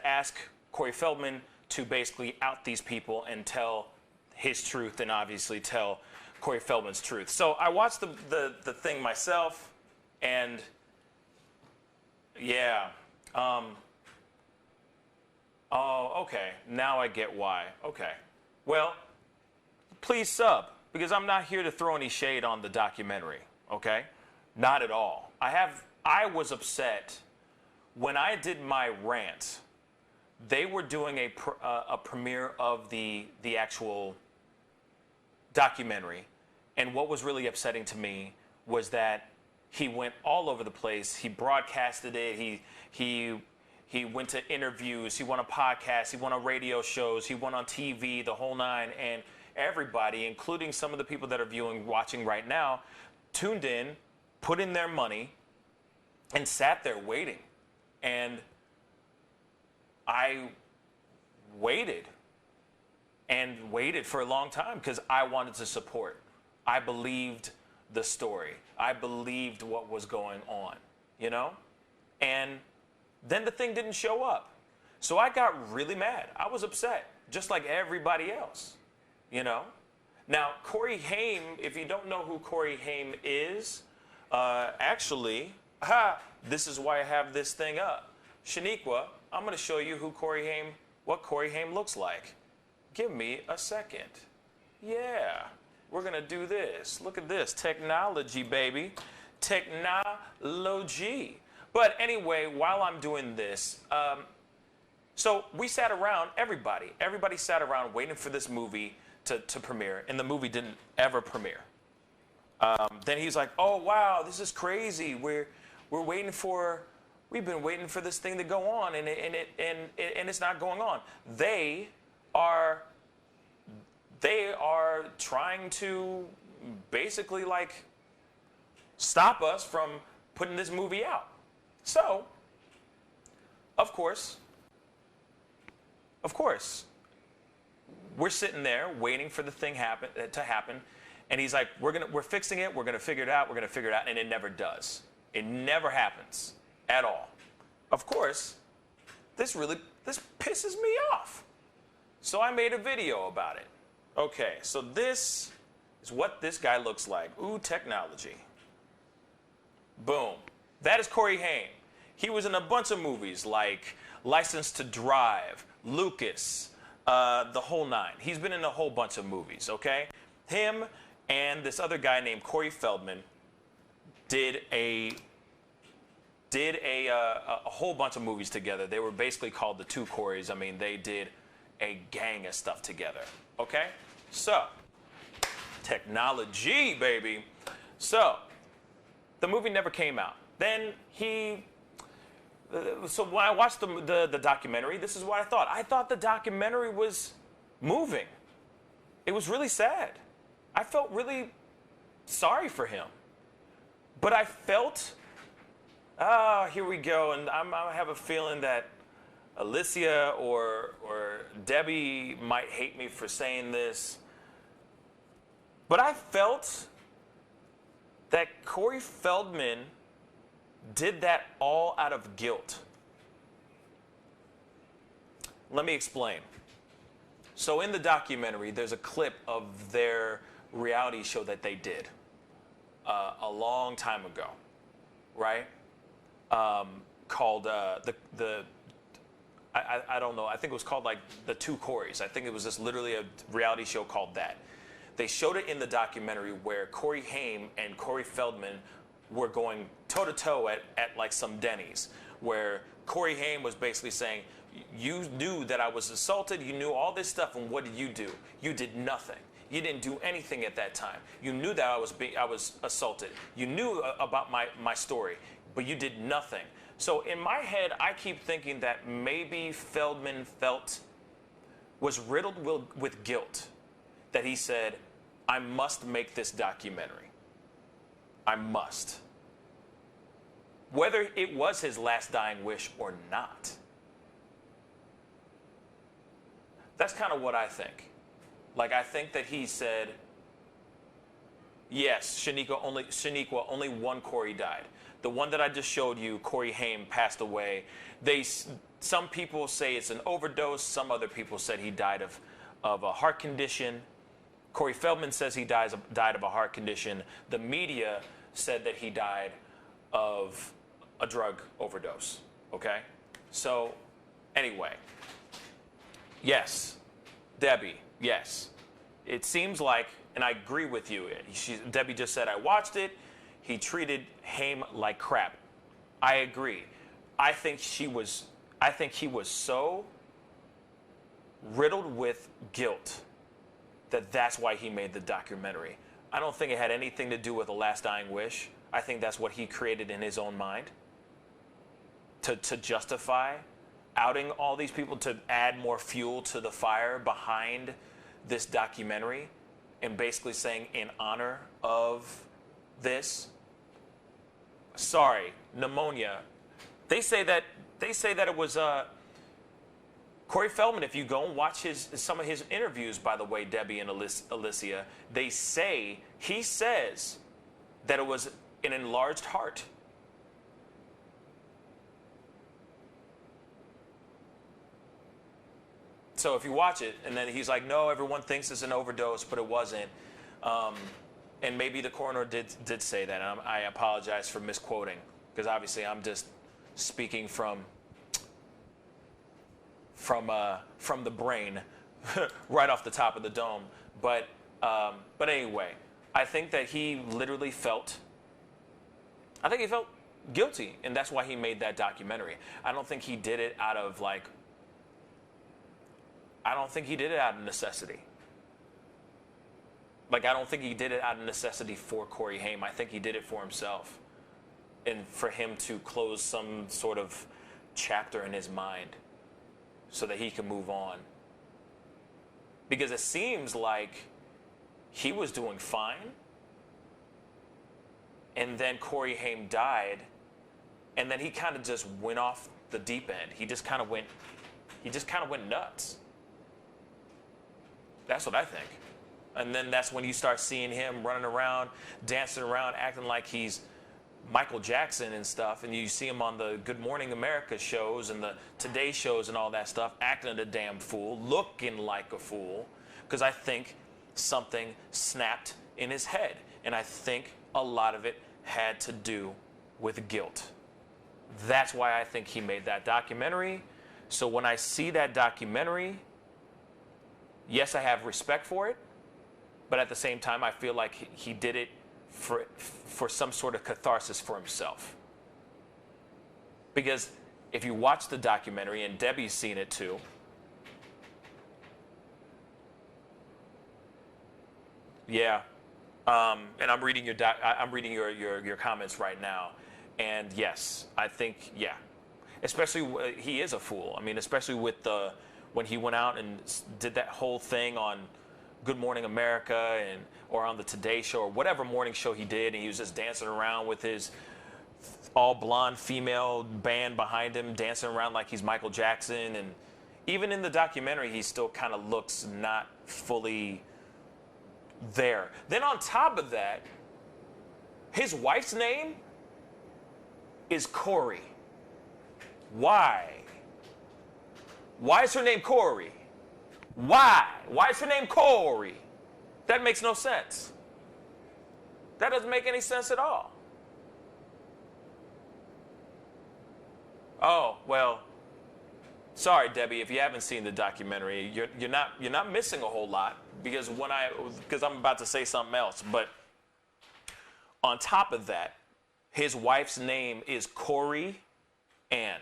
ask Corey Feldman to basically out these people and tell his truth and obviously tell Corey Feldman's truth. So I watched the thing myself, and yeah. Oh, okay. Now I get why. Okay. Well, please sub, because I'm not here to throw any shade on the documentary, okay? Not at all. I was upset when I did my rant. They were doing a premiere of the actual documentary, and what was really upsetting to me was that he went all over the place. He broadcasted it. He went to interviews. He went on podcasts. He went on radio shows. He went on TV, the whole nine. And everybody, including some of the people that are watching right now, tuned in, put in their money, and sat there waiting. And I waited and waited for a long time because I wanted to support. I believed the story. I believed what was going on, you know? And then the thing didn't show up. So I got really mad. I was upset, just like everybody else, you know? Now, Corey Haim, if you don't know who Corey Haim is, this is why I have this thing up. Shaniqua, I'm going to show you what Corey Haim looks like. Give me a second. Yeah, we're going to do this. Look at this. Technology, baby. Technology. But anyway, while I'm doing this, so we sat around, everybody sat around waiting for this movie to premiere, and the movie didn't ever premiere. Then he's like, oh, wow, this is crazy. We've been waiting for this thing to go on, and it's not going on. They are trying to basically like stop us from putting this movie out. So, of course, we're sitting there waiting for the thing to happen, and he's like, we're fixing it, we're gonna figure it out, and it never does. It never happens at all. Of course, this pisses me off. So I made a video about it. Okay, so this is what this guy looks like. Ooh, technology. Boom. That is Corey Haim. He was in a bunch of movies like License to Drive, Lucas, the whole nine. He's been in a whole bunch of movies, okay? Him and this other guy named Corey Feldman did a whole bunch of movies together. They were basically called the Two Coreys. I mean, they did a gang of stuff together, okay? So, technology, baby. So, the movie never came out. Then so when I watched the documentary, this is what I thought. I thought the documentary was moving. It was really sad. I felt really sorry for him. But I felt, here we go, and I have a feeling that Alicia or Debbie might hate me for saying this. But I felt that Corey Feldman did that all out of guilt. Let me explain. So in the documentary, there's a clip of their reality show that they did a long time ago, right? Called I don't know. I think it was called like the Two Coreys. I think it was just literally a reality show called that. They showed it in the documentary where Corey Haim and Corey Feldman were going toe-to-toe at like some Denny's, where Corey Haim was basically saying, you knew that I was assaulted, you knew all this stuff, and what did you do? You did nothing. You didn't do anything at that time. You knew that I was assaulted. You knew about my story, but you did nothing. So in my head, I keep thinking that maybe Feldman was riddled with guilt, that he said, I must make this documentary. I must. Whether it was his last dying wish or not. That's kind of what I think. Like, I think that he said, yes, Shaniqua, only one Corey died. The one that I just showed you, Corey Haim, passed away. Some people say it's an overdose. Some other people said he died of a heart condition. Corey Feldman says he died of a heart condition. The media said that he died of a drug overdose. Okay? So, anyway. Yes. Debbie, yes. It seems like, and I agree with you, Debbie just said, I watched it. He treated Haim like crap. I agree. I think he was so riddled with guilt that's why he made the documentary. I don't think it had anything to do with A Last Dying Wish. I think that's what he created in his own mind to justify outing all these people, to add more fuel to the fire behind this documentary, and basically saying in honor of this, sorry, pneumonia. They say that it was Corey Feldman. If you go and watch some of his interviews, by the way, Debbie and Alicia, he says that it was an enlarged heart. So if you watch it, and then he's like, no, everyone thinks it's an overdose, but it wasn't. And maybe the coroner did say that. I apologize for misquoting, because obviously I'm just speaking from the brain, right off the top of the dome. But anyway, I think that he literally felt guilty, and that's why he made that documentary. I don't think he did it out of necessity. I don't think he did it out of necessity for Corey Haim. I think he did it for himself, and for him to close some sort of chapter in his mind so that he can move on. Because it seems like he was doing fine, and then Corey Haim died, and then he kind of just went off the deep end. He just kind of went nuts. That's what I think. And then that's when you start seeing him running around, dancing around, acting like he's Michael Jackson and stuff. And you see him on the Good Morning America shows and the Today shows and all that stuff, acting a damn fool, looking like a fool. Because I think something snapped in his head. And I think a lot of it had to do with guilt. That's why I think he made that documentary. So when I see that documentary, yes, I have respect for it, but at the same time, I feel like he did it for some sort of catharsis for himself. Because if you watch the documentary, and Debbie's seen it too, yeah, and I'm reading your comments right now, and yes, I think yeah, especially he is a fool. I mean, especially with when he went out and did that whole thing on Good Morning America or on the Today Show or whatever morning show he did, and he was just dancing around with his all blonde female band behind him, dancing around like he's Michael Jackson. And even in the documentary, he still kind of looks not fully there. Then on top of that, his wife's name is Corey. Why? Why is her name Corey? Why? Why is her name Corey? That makes no sense. That doesn't make any sense at all. Oh, well, sorry, Debbie, if you haven't seen the documentary, you're not missing a whole lot, because I'm about to say something else. But on top of that, his wife's name is Corey Ann.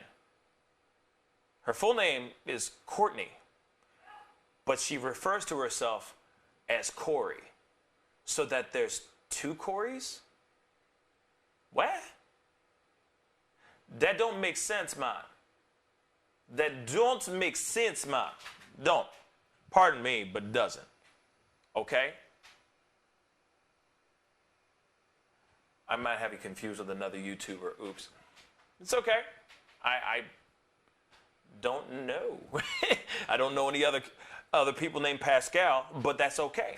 Her full name is Courtney, but she refers to herself as Corey, so that there's two Corys? What? That don't make sense, man. That don't make sense, man. Don't. Pardon me, but it doesn't. Okay? I might have you confused with another YouTuber. Oops. It's okay. I don't know. I don't know any other people named Pascal, but that's okay.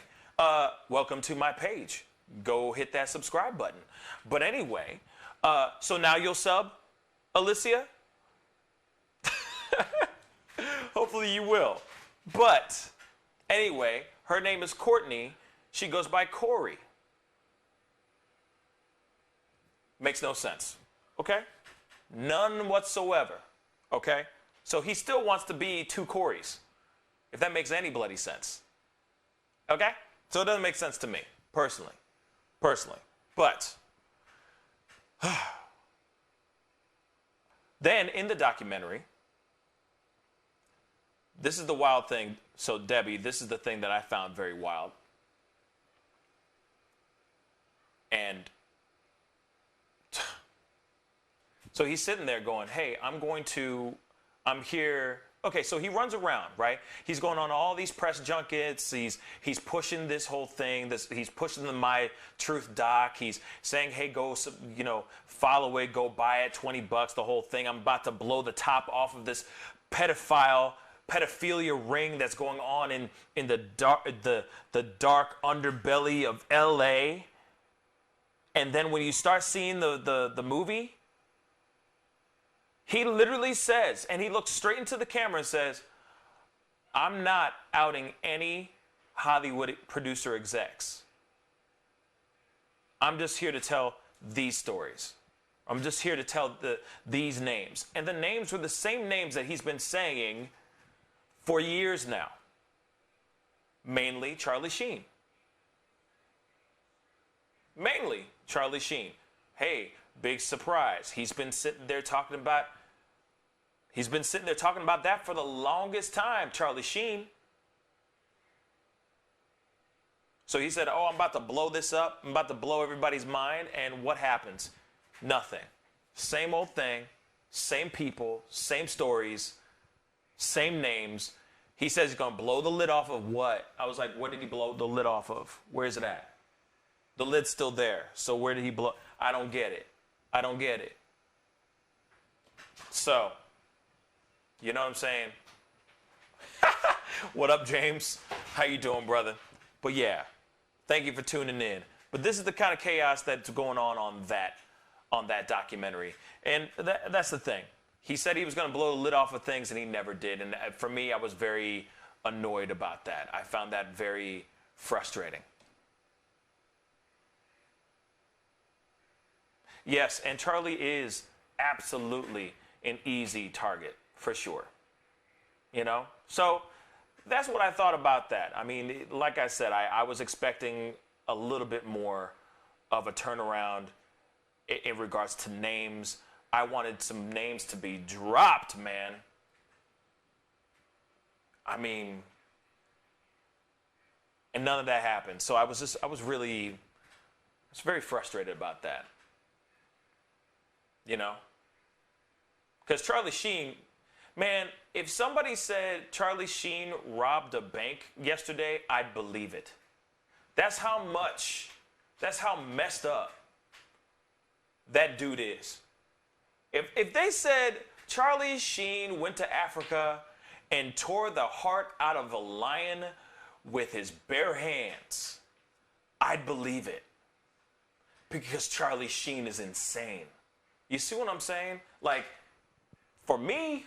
Welcome to my page. Go hit that subscribe button. But anyway, so now you'll sub, Alicia? Hopefully you will. But anyway, her name is Courtney, She goes by Corey. Makes no sense. Okay? None whatsoever. Okay? So he still wants to be two Coreys, if that makes any bloody sense. Okay? So it doesn't make sense to me, personally. But then in the documentary, this is the wild thing. So Debbie, this is the thing that I found very wild. And so he's sitting there going, hey, I'm here. Okay, so he runs around, right? He's going on all these press junkets. He's pushing this whole thing. He's pushing the My Truth doc. He's saying, hey, go, follow it, go buy it, $20, the whole thing. I'm about to blow the top off of this pedophilia ring that's going on in the dark underbelly of LA. And then when you start seeing the movie, he literally says, and he looks straight into the camera and says, I'm not outing any Hollywood producer execs. I'm just here to tell these stories. I'm just here to tell these names. And the names were the same names that he's been saying for years now. Mainly Charlie Sheen. Hey, big surprise. He's been sitting there talking about that for the longest time, Charlie Sheen. So he said, oh, I'm about to blow this up. I'm about to blow everybody's mind. And what happens? Nothing. Same old thing, same people, same stories, same names. He says he's going to blow the lid off of what? I was like, what did he blow the lid off of? Where is it at? The lid's still there. So where did he blow? I don't get it. So, you know what I'm saying? What up, James? How you doing, brother? But yeah, thank you for tuning in. But this is the kind of chaos that's going on that documentary. And that's the thing. He said he was going to blow the lid off of things, and he never did. And for me, I was very annoyed about that. I found that very frustrating. Yes, and Charlie is absolutely an easy target, for sure. You know? So that's what I thought about that. I mean, like I said, I was expecting a little bit more of a turnaround in regards to names. I wanted some names to be dropped, man. I mean, and none of that happened. So I was very frustrated about that. You know? Because Charlie Sheen, man, if somebody said Charlie Sheen robbed a bank yesterday, I'd believe it. That's how messed up that dude is. If they said Charlie Sheen went to Africa and tore the heart out of a lion with his bare hands, I'd believe it. Because Charlie Sheen is insane. You see what I'm saying? Like, for me,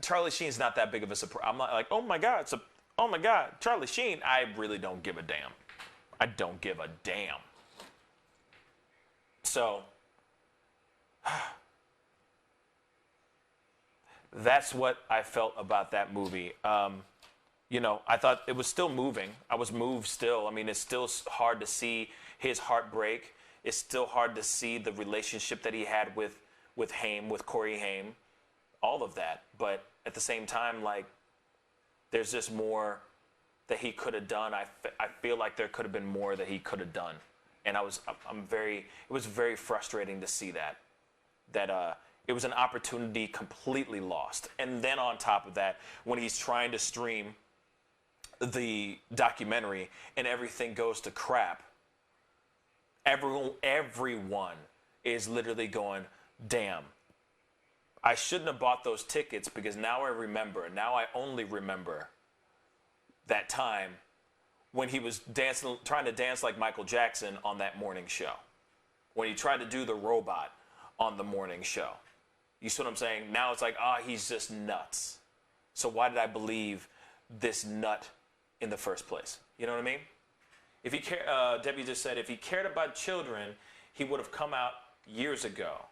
Charlie Sheen's not that big of a surprise. I'm not like, oh my God, Charlie Sheen. I really don't give a damn. I don't give a damn. So, that's what I felt about that movie. You know, I thought it was still moving. I was moved still. I mean, it's still hard to see his heartbreak. It's still hard to see the relationship that he had with Corey Haim, all of that. But at the same time, like, there's just more that he could have done. I feel like there could have been more that he could have done. And it was very frustrating to see that it was an opportunity completely lost. And then on top of that, when he's trying to stream the documentary and everything goes to crap, everyone is literally going, damn, I shouldn't have bought those tickets because now I only remember that time when he was trying to dance like Michael Jackson on that morning show. When he tried to do the robot on the morning show. You see what I'm saying? Now it's like, he's just nuts. So why did I believe this nut in the first place. You know what I mean? If he Debbie just said, if he cared about children, he would have come out years ago.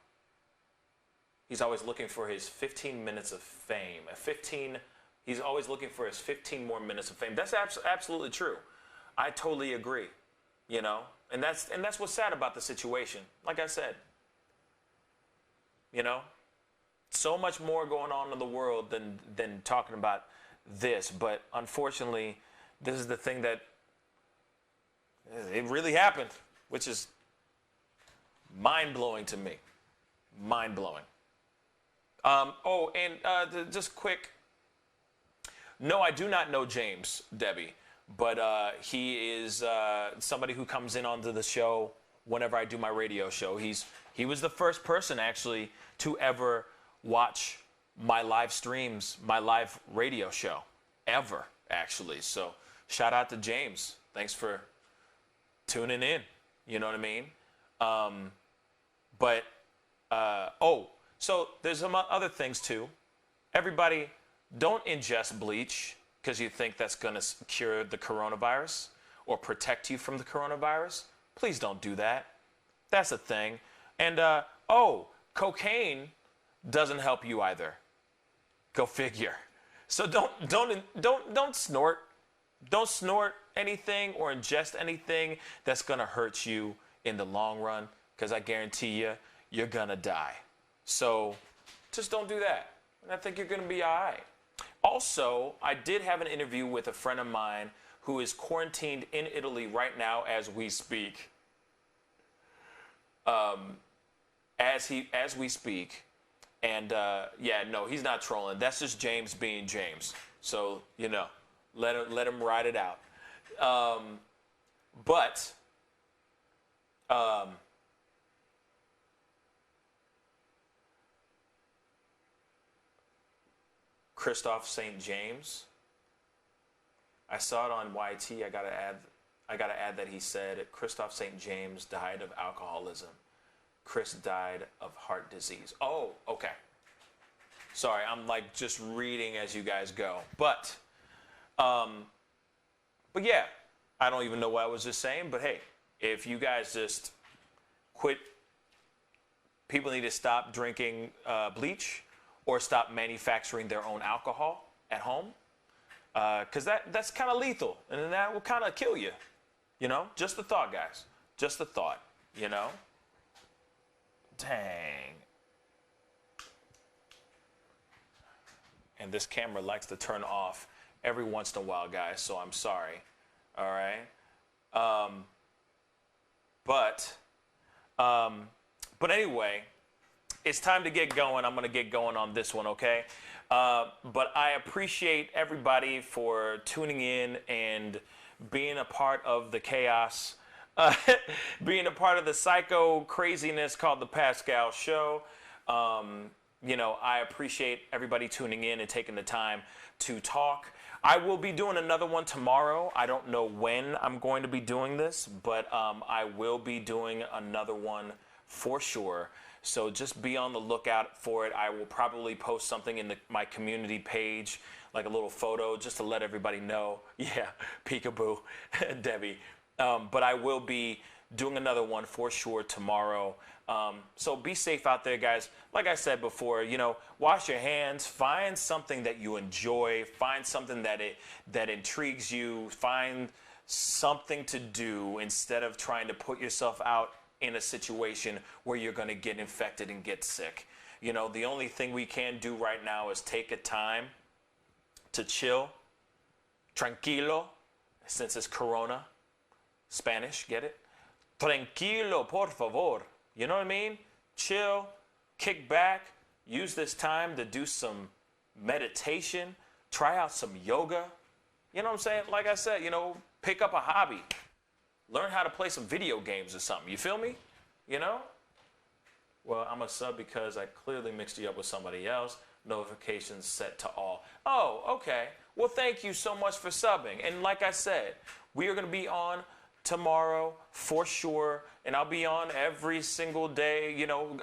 He's always looking for his 15 minutes of fame. He's always looking for his 15 more minutes of fame. That's absolutely true. I totally agree. You know, and that's what's sad about the situation. Like I said, you know, so much more going on in the world than talking about this. But unfortunately, this is the thing that it really happened, which is mind-blowing to me. Mind-blowing. Just quick. No, I do not know James, Debbie, but he is somebody who comes in onto the show whenever I do my radio show. He was the first person, actually, to ever watch my live streams, my live radio show, ever, actually. So shout out to James. Thanks for tuning in. You know what I mean? So there's some other things too. Everybody, don't ingest bleach because you think that's going to cure the coronavirus or protect you from the coronavirus. Please don't do that. That's a thing. And cocaine doesn't help you either. Go figure. So don't snort. Don't snort anything or ingest anything that's going to hurt you in the long run, because I guarantee you're going to die. So just don't do that. And I think you're going to be all right. Also, I did have an interview with a friend of mine who is quarantined in Italy right now as we speak. As we speak. And no, he's not trolling. That's just James being James. So, you know, let him ride it out. Christoph St. James. I saw it on YT. I gotta add that he said Christoph St. James died of alcoholism. Chris died of heart disease. Oh, okay. Sorry, I'm like just reading as you guys go. But yeah, I don't even know what I was just saying. But hey, if you guys just quit, people need to stop drinking bleach or stop manufacturing their own alcohol at home, because that's kind of lethal, and that will kind of kill you. You know, just a thought, guys. Just a thought. You know. Dang. And this camera likes to turn off every once in a while, guys, so I'm sorry. All right. But anyway, it's time to get going. I'm going to get going on this one, okay? But I appreciate everybody for tuning in and being a part of the chaos, being a part of the psycho craziness called the Pascal Show. You know, I appreciate everybody tuning in and taking the time to talk. I will be doing another one tomorrow. I don't know when I'm going to be doing this, but I will be doing another one for sure. So just be on the lookout for it. I will probably post something in my community page, like a little photo, just to let everybody know. Yeah, peekaboo, Debbie. But I will be doing another one for sure tomorrow. So be safe out there, guys. Like I said before, you know, wash your hands. Find something that you enjoy. Find something that intrigues you. Find something to do instead of trying to put yourself out in a situation where you're going to get infected and get sick. You know, the only thing we can do right now is take a time to chill. Tranquilo, since it's Corona. Spanish, get it? Tranquilo, por favor. You know what I mean? Chill, kick back, use this time to do some meditation, try out some yoga. You know what I'm saying? Like I said, you know, pick up a hobby. Learn how to play some video games or something. You feel me? You know? Well, I'm a sub because I clearly mixed you up with somebody else. Notifications set to all. Oh, okay. Well, thank you so much for subbing. And like I said, we are going to be on tomorrow for sure. And I'll be on every single day, you know,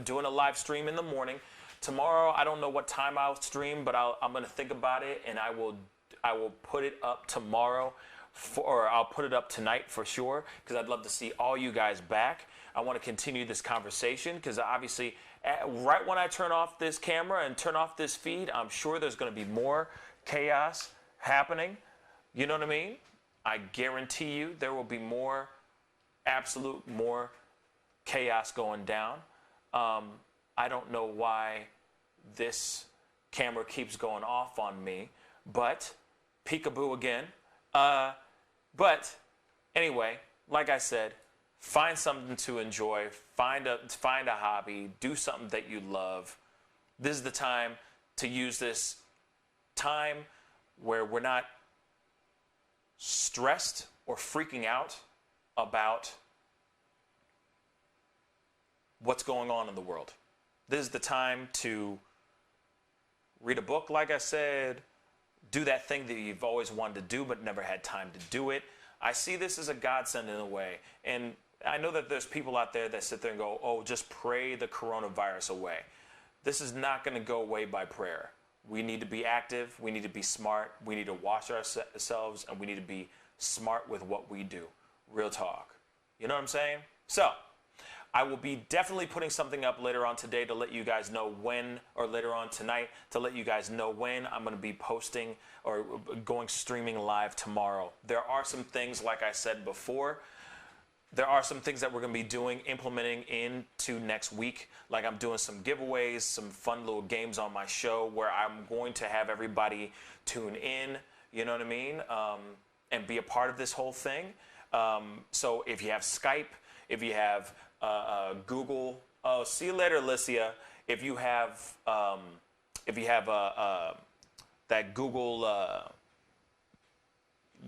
doing a live stream in the morning. Tomorrow, I don't know what time I'll stream, but I'm going to think about it, and I will I will put it up tomorrow, or I'll put it up tonight for sure, because I'd love to see all you guys back. I want to continue this conversation because obviously, right when I turn off this camera and turn off this feed, I'm sure there's going to be more chaos happening. You know what I mean? I guarantee you there will be more chaos going down. I don't know why this camera keeps going off on me, but peekaboo again. But anyway, like I said, find something to enjoy, find a hobby, do something that you love. This is the time to use this time where we're not stressed or freaking out about what's going on in the world. This is the time to read a book, like I said, do that thing that you've always wanted to do but never had time to do it. I see this as a godsend in a way. And I know that there's people out there that sit there and go, oh, just pray the coronavirus away. This is not going to go away by prayer. We need to be active. We need to be smart. We need to watch ourselves, and we need to be smart with what we do. Real talk. You know what I'm saying? So I will be definitely putting something up later on today to let you guys know when, or later on tonight to let you guys know when I'm going to be posting or going streaming live tomorrow. There are some things, like I said before, there are some things that we're going to be doing, implementing into next week. Like I'm doing some giveaways, some fun little games on my show where I'm going to have everybody tune in, you know what I mean, and be a part of this whole thing. So if you have Skype, if you have Google, oh, see you later, Alicia. If you have that Google,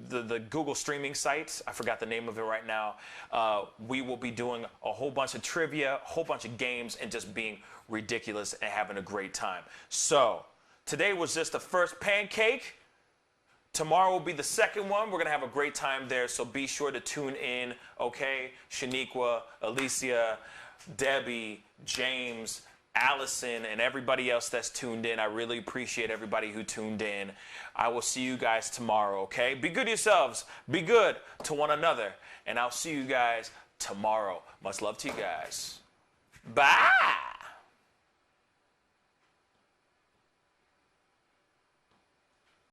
the Google streaming sites, I forgot the name of it right now. We will be doing a whole bunch of trivia, a whole bunch of games, and just being ridiculous and having a great time. So today was just the first pancake. Tomorrow will be the second one. We're going to have a great time there, so be sure to tune in, okay? Shaniqua, Alicia, Debbie, James, Allison, and everybody else that's tuned in. I really appreciate everybody who tuned in. I will see you guys tomorrow, okay? Be good to yourselves. Be good to one another. And I'll see you guys tomorrow. Much love to you guys. Bye!